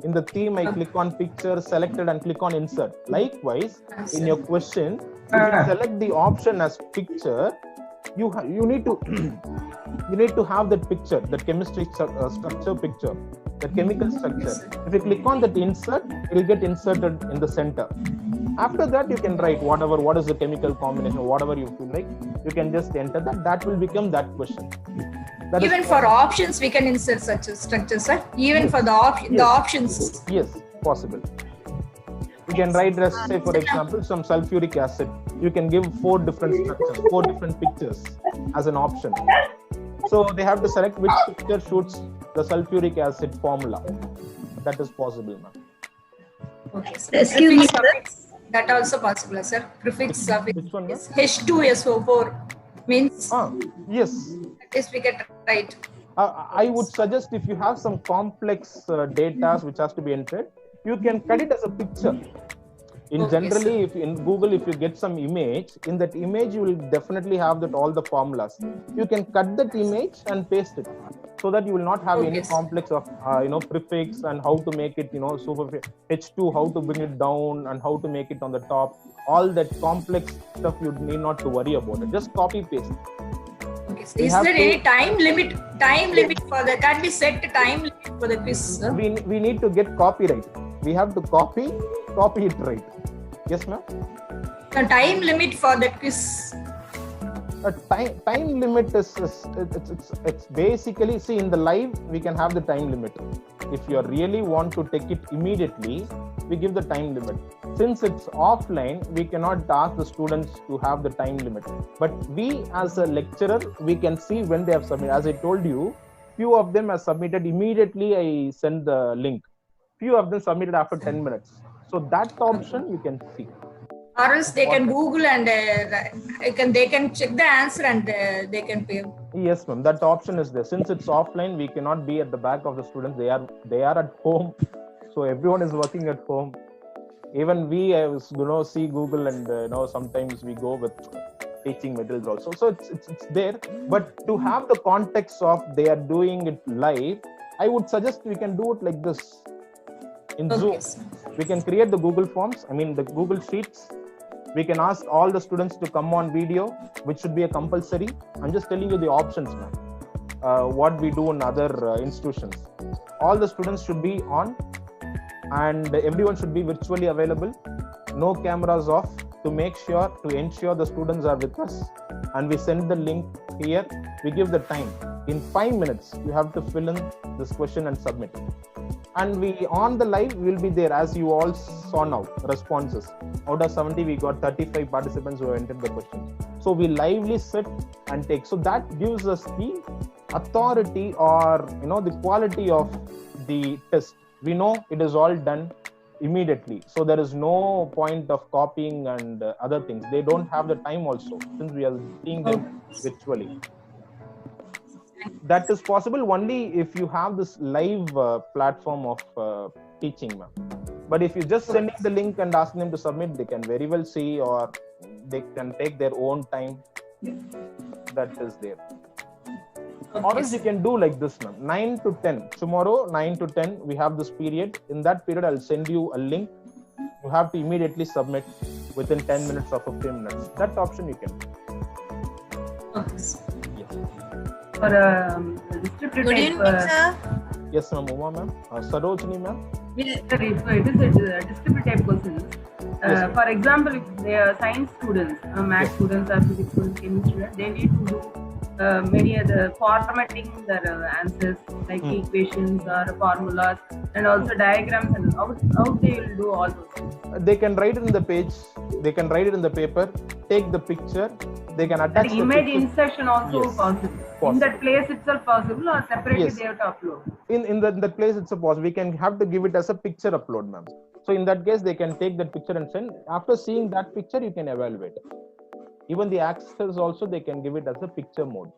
in the theme, I click on picture, selected, and click on insert. Likewise, in your question, if you select the option as picture, you need to you need to have that picture, that chemistry structure picture, the chemical structure. If you click on that insert, it will get inserted in the center. After that, you can write what is the chemical combination, whatever you feel like. You can just enter that. That will become that question. That even for options, we can insert such a structure, sir. Even for the options. Yes, possible. You can write, say for example, some sulfuric acid. You can give 4 different structures, 4 different pictures as an option. So they have to select which picture suits the sulfuric acid formula. That is possible, ma'am. Okay, sir. Excuse me, sir. That also possible, sir. Prefix suffix. Which one, ma'am? H2SO4 means. Yes. Yes, we can write. I would suggest if you have some complex data which has to be entered, you can cut it as a picture. Generally, if in Google, if you get some image, in that image you will definitely have that all the formulas. You can cut that image and paste it, so that you will not have any complex of prefix and how to make it super H2, how to bring it down and how to make it on the top. All that complex stuff you need not to worry about it. Just copy paste. Okay. So is there any time limit? Time limit for the? Can we set a time limit for the quiz? Sir? We need to get copyright. We have to copy it right. Yes, ma'am. The time limit for the quiz. A time limit is it's basically, see, in the live we can have the time limit. If you really want to take it immediately, we give the time limit. Since it's offline, we cannot ask the students to have the time limit. But we as a lecturer, we can see when they have submitted. As I told you, few of them have submitted immediately. I send the link. Few of them submitted after 10 minutes. So that option you can see. Or else they can Google and they can check the answer and they can pay. Yes, ma'am. That option is there. Since it's offline, we cannot be at the back of the students. They are at home, so everyone is working at home. Even we, see Google and sometimes we go with teaching materials also. So it's there. But to have the context of they are doing it live, I would suggest we can do it like this. In Zoom, we can create the Google Forms. The Google Sheets. We can ask all the students to come on video, which should be a compulsory. I'm just telling you the options, ma'am. What we do in other institutions. All the students should be on, and everyone should be virtually available. No cameras off, to ensure the students are with us. And we send the link here. We give the time. In 5 minutes, you have to fill in this question and submit. And we on the live will be there, as you all saw now, responses. Out of 70, we got 35 participants who have entered the question. So we lively sit and take. So that gives us the authority or the quality of the test. We know it is all done immediately. So there is no point of copying and other things. They don't have the time also, since we are seeing them virtually. that is possible only if you have this live platform of teaching, ma'am. But if you just sending the link and asking them to submit, they can very well see, or they can take their own time. That is there. Okay. Or else you can do like this, ma'am. 9 to 10. Tomorrow, 9 to 10, we have this period. In that period, I'll send you a link. You have to immediately submit within 10 minutes or 15 minutes. That option you can do. Okay. Yes. For descriptive Good type, evening, sir. Yes, ma'am. Uma, ma'am. Sarojini, ma'am. sir, if it is a descriptive type questions, Yes, for example, if they are science students, math Yes. students, or physics students, chemistry students, they need to do many other formatting their answers, like equations or formulas, and also diagrams, and how they will do all those things. They can write it in the page. They can write it in the paper. Take the picture. They can attach The the image picture. insertion also Yes. possible. In Possible. that place itself possible, or separately Yes. they have to upload. In that place it's a possible. We can have to give it as a picture upload, ma'am. So in that case, they can take that picture and send. After seeing that picture, you can evaluate. Even the access also, they can give it as a picture mode.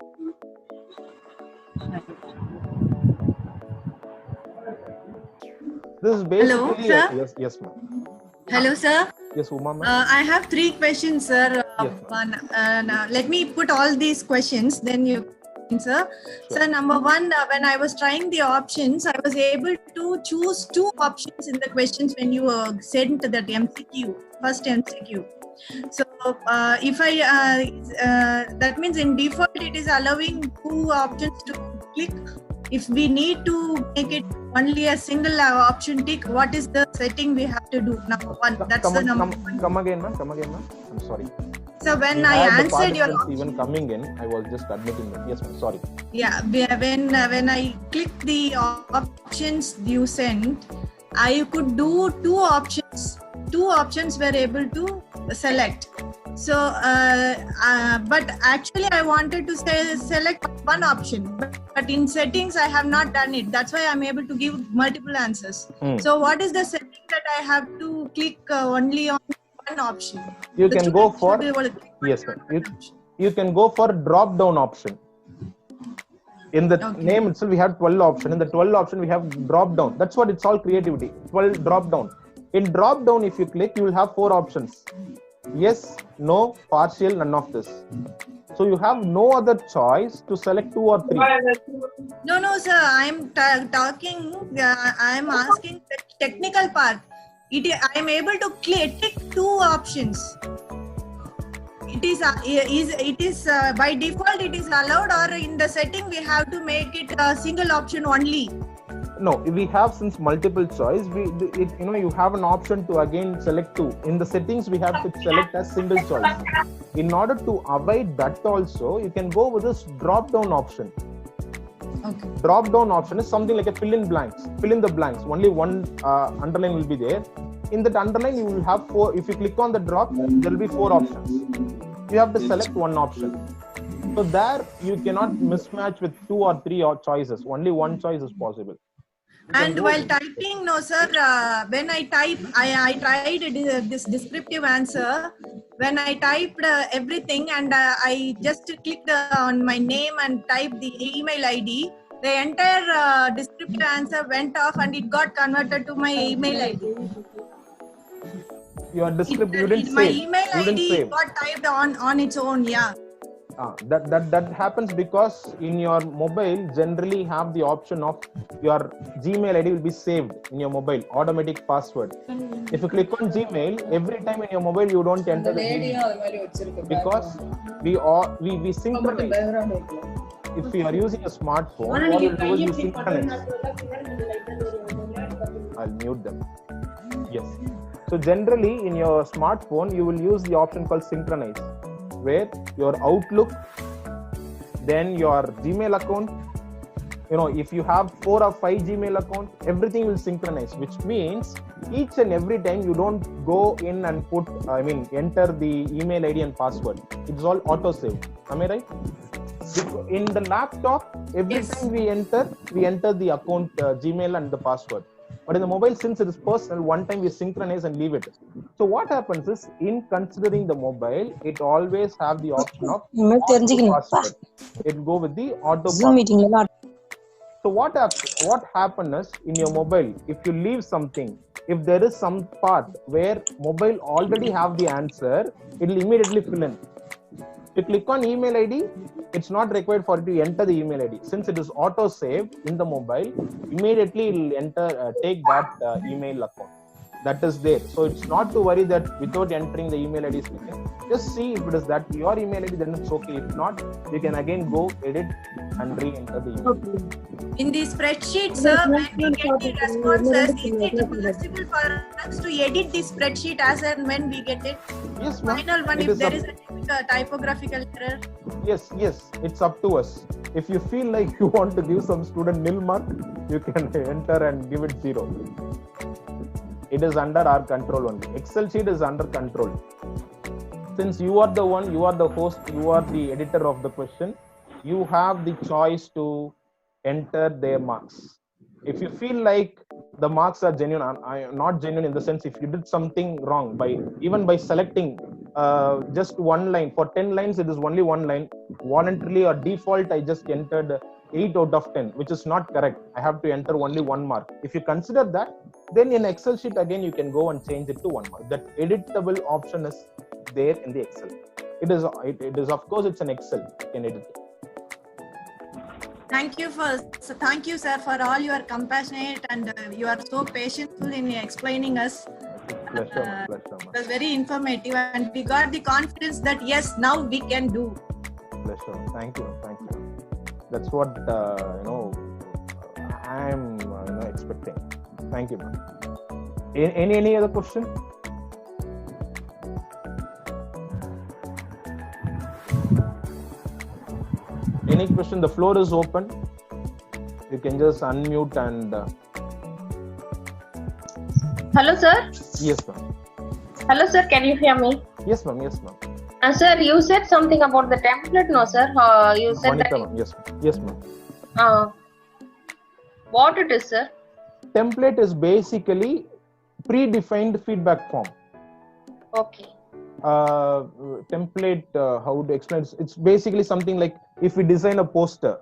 This is basically Hello, sir? yes, ma'am. Hello, sir. Yes, Uma, ma'am. I have 3 questions, sir. Yes, ma'am. Let me put all these questions, then you, sir. Sure. So, number 1, when I was trying the options, I was able to choose 2 options in the questions when you sent that MCQ, first MCQ. So, if I, that means in default, it is allowing 2 options to click. If we need to make it only a single option tick, what is the setting we have to do? Number 1, that's the number 1. Come again, ma'am. I'm sorry. So when We I had the answered your participants even coming in, I was just admitting them. Yes, ma'am. Sorry. yeah, when I clicked the options you sent, I could do 2 options. 2 options were able to select. So, but actually I wanted to select one option, but in settings I have not done it. That's why I'm able to give multiple answers. So what is the setting that I have to click only on one option? You The can go student for should be able to click yes, on ma'am. one option. You can go for drop down option. In the Okay. name itself, we have 12 option. In the 12 option, we have drop down. That's what it's all creativity. 12 drop down. In drop down, if you click, you will have 4 options. Yes, no, partial, none of this. So you have no other choice to select 2 or 3. No, sir. I'm talking. I'm asking the technical part. I am able to tick 2 options. It is by default it is allowed, or in the setting we have to make it a single option only. No, we have since multiple choice. You have an option to again select 2. In the settings, we have to select as single choice. In order to avoid that also, you can go with this drop down option. Okay. Drop down option is something like a fill in blanks. Fill in the blanks. Only one underline will be there. In that underline, you will have 4. If you click on the drop, there will be 4 options. You have to select one option. So there, you cannot mismatch with 2 or 3 choices. Only one choice is possible. And while typing, no, sir, when I type, I tried this descriptive answer. When I typed everything and I just clicked on my name and typed the email ID, the entire descriptive answer went off and it got converted to my email ID. Your descriptive, you didn't My save. email You didn't ID save. got typed on its own, yeah. That happens because in your mobile generally have the option of your Gmail ID will be saved in your mobile, automatic password. If you click on Gmail, every time in your mobile you don't enter the Gmail because we synchronize. If you are using a smartphone, what you do is you synchronize. I'll mute them. Yes. So generally in your smartphone, you will use the option called synchronize, where your Outlook, then your Gmail account, if you have 4 or 5 Gmail account, everything will synchronize, which means each and every time you don't go in and enter the email ID and password. It's all auto save. Am I right? In the laptop, every time we enter the account Gmail and the password. But in the mobile, since it is personal, one time we synchronize and leave it. So what happens is, in considering the mobile, it always have the option of password. It go with the auto password. So what happens is, in your mobile, if you leave something, if there is some part where mobile already have the answer, it will immediately fill in. If you click on email ID, it's not required for you to enter the email ID. Since it is auto saved in the mobile, immediately it will enter, take that email account that is there. So it's not to worry that without entering the email ID, just see if it is that your email ID, then it's okay. If not, you can again go edit and re-enter the email. In the spreadsheet, sir, when we get the responses, is it possible for us to edit the spreadsheet as and when we get it? Yes, ma'am. Final one, if there is a typographical error. Yes, it's up to us. If you feel like you want to give some student nil mark, you can enter and give it 0. It is under our control only. Excel sheet is under control. Since you are the one, you are the host, you are the editor of the question, you have the choice to enter their marks. If you feel like the marks are genuine, not genuine in the sense if you did something wrong even by selecting just one line, for 10 lines it is only one line, voluntarily or default I just entered 8 out of 10, which is not correct. I have to enter only 1 mark. If you consider that, then in Excel sheet again you can go and change it to 1 mark. That editable option is there in the Excel. It is of course it's an Excel, you can edit it. Thank you, sir, for all your compassionate and you are so patientful in explaining us. Pleasure. It was very informative, and we got the confidence that yes, now we can do. Pleasure. Thank you. That's what I am expecting. Thank you, ma'am. Any other question? Any question? The floor is open. You can just unmute and. Hello, sir. Yes, ma'am. Hello, sir. Can you hear me? Yes, ma'am. Sir, you said something about the template, no, sir? You said Monica, that. ma'am. Yes, ma'am. What it is, sir? Template is basically predefined feedback form. Okay. Template, how to explain? It's basically something like if we design a poster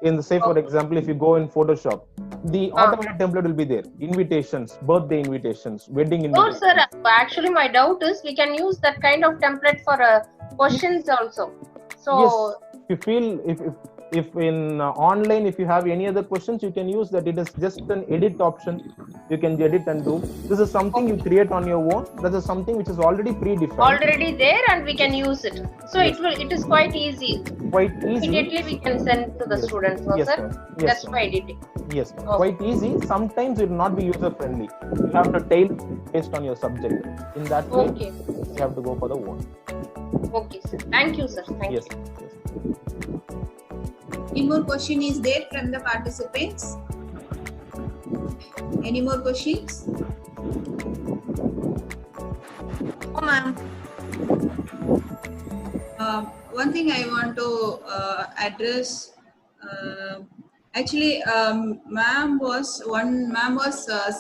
for example, if you go in Photoshop, the automated template will be there. Invitations, birthday invitations, wedding invitations. No, sir. Actually, my doubt is we can use that kind of template for questions also. So, yes, if you feel if in online, if you have any other questions, you can use that. It is just an edit option. You can edit and do. This is something you create on your own. That is something which is already predefined. Already there, and we can use it. So yes. It is quite easy. Immediately we can send to the students, no, yes, sir? Yes, just by editing. Yes, quite easy. Sometimes it will not be user friendly. You have to tailor based on your subject. In that way, you have to go for the one. Okay, sir. Thank you, sir. Thank you. Any more question is there from the participants? Any more questions? Oh, ma'am. One thing I want to address. Actually, ma'am was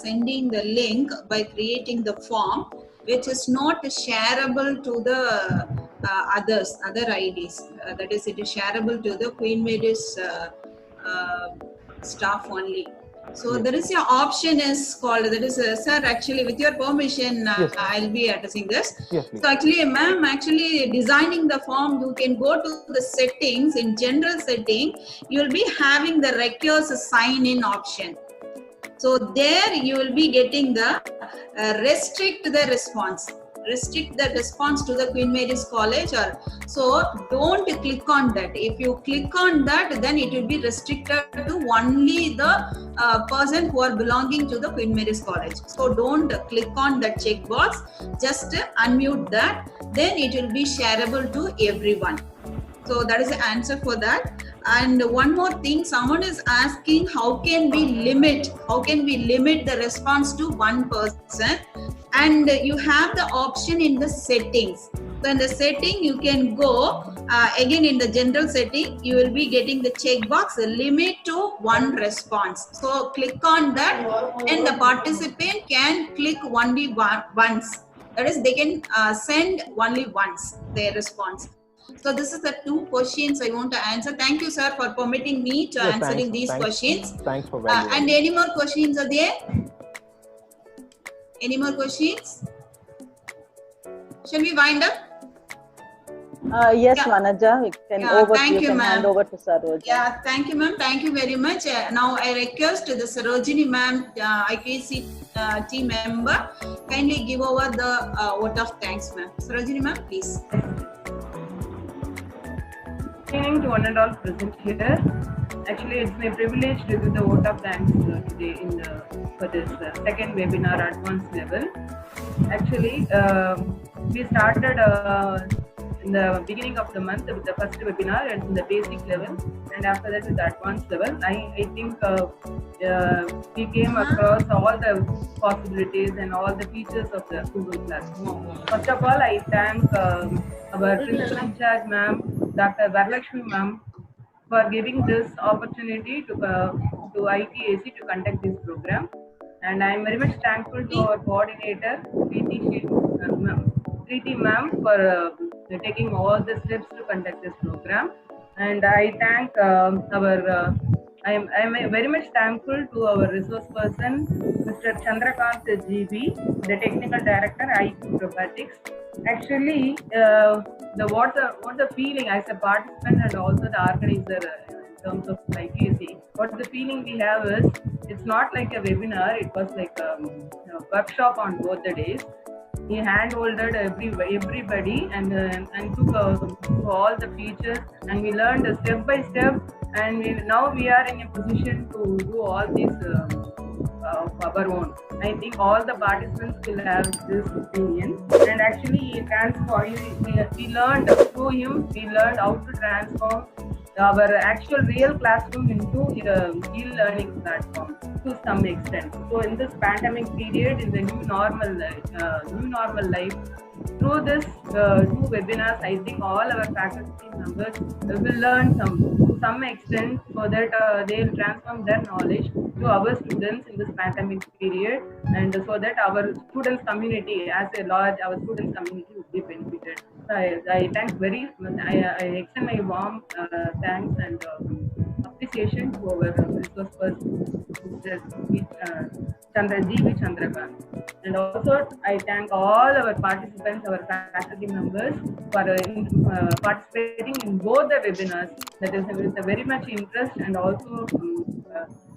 sending the link by creating the form, which is not shareable to the other IDs. That is, it is shareable to the Queen Mary's staff only. So there is an option is called, that is, sir, actually with your permission, I'll be addressing this. Yes, so actually, ma'am, designing the form, you can go to the settings. In general setting, you will be having the recurse sign in option. So there you will be getting the restrict the response to the Queen Mary's College, or so don't click on that. If you click on that, then it will be restricted to only the person who are belonging to the Queen Mary's College. So don't click on that checkbox, just unmute that, then it will be shareable to everyone. So that is the answer for that. And one more thing, someone is asking how can we limit the response to one person, and you have the option in the settings. So in the setting you can go again in the general setting, you will be getting the checkbox limit to one response. So click on that and the participant can click only once. That is, they can send only once their response. So this is the 2 questions I want to answer. Thank you, sir, for permitting me to answering these questions. Thanks for valuable. And any more questions are there? Any more questions? Shall we wind up? Yes, yeah. Manaja, we can hand over to Sarojini. Yeah, thank you, ma'am. Thank you very much. Now I request the Sarojini ma'am, IQAC team member, kindly give over the vote of thanks, ma'am. Sarojini ma'am, please. Good evening to one and all present here. Actually, it's my privilege to give the vote of thanks today for this second webinar advanced level. Actually, we started in the beginning of the month with the first webinar and in the basic level, and after that with the advanced level. I think we came across all the possibilities and all the features of the Google Classroom. First of all, I thank our principal in charge, ma'am, Dr. Varalakshmi ma'am, for giving this opportunity to ITAC to conduct this program. And I am very much thankful to our coordinator, Preeti ma'am, for taking all the steps to conduct this program. And I thank I am very much thankful to our resource person, Mr. Chandrakant GB, the technical director, IQ Robotics. Actually, what the feeling as a participant and also the organizer in terms of IQAC, what the feeling we have is, it's not like a webinar, it was like a workshop on both the days. He hand-holded everybody and took all the features, and we learned step by step, and now we are in a position to do all these of our own. I think all the participants will have this opinion, and actually we learned through him, we learned how to transform our actual real classroom into a e-learning platform to some extent. So in this pandemic period, in the new normal life, through this 2 webinars, I think all our faculty members will learn to some extent, so that they will transform their knowledge to our students in this pandemic period, and so that our students community as a large, our students community will be benefited. I thank I extend my warm thanks and appreciation to our resource person, Mr. G.V. Chandrakant. And also, I thank all our participants, our faculty members, for participating in both the webinars. That is with a very much interest, and also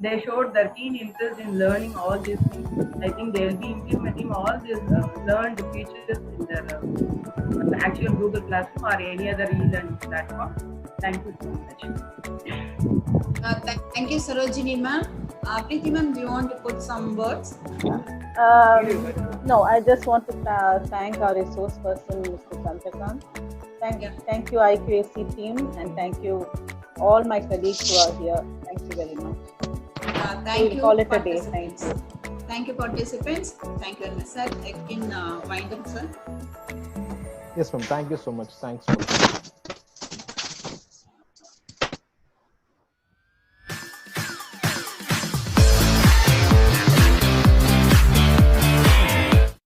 they showed their keen interest in learning all these things. I think they will be implementing all these learned features in their actual Google Classroom or any other e-learning platform. Thank you so much. Thank you, Sarojini ma'am. Preeti ma'am, do you want to put some words? No, I just want to thank our resource person, Mr. Chandrakant. Thank you, IQAC team, and thank you all my colleagues who are here. Thank you very much. Thank you. Call it a day. Thank you. Thank you, participants. Thank you, sir. I can wind up, sir. Yes, ma'am. Thank you so much. Thanks.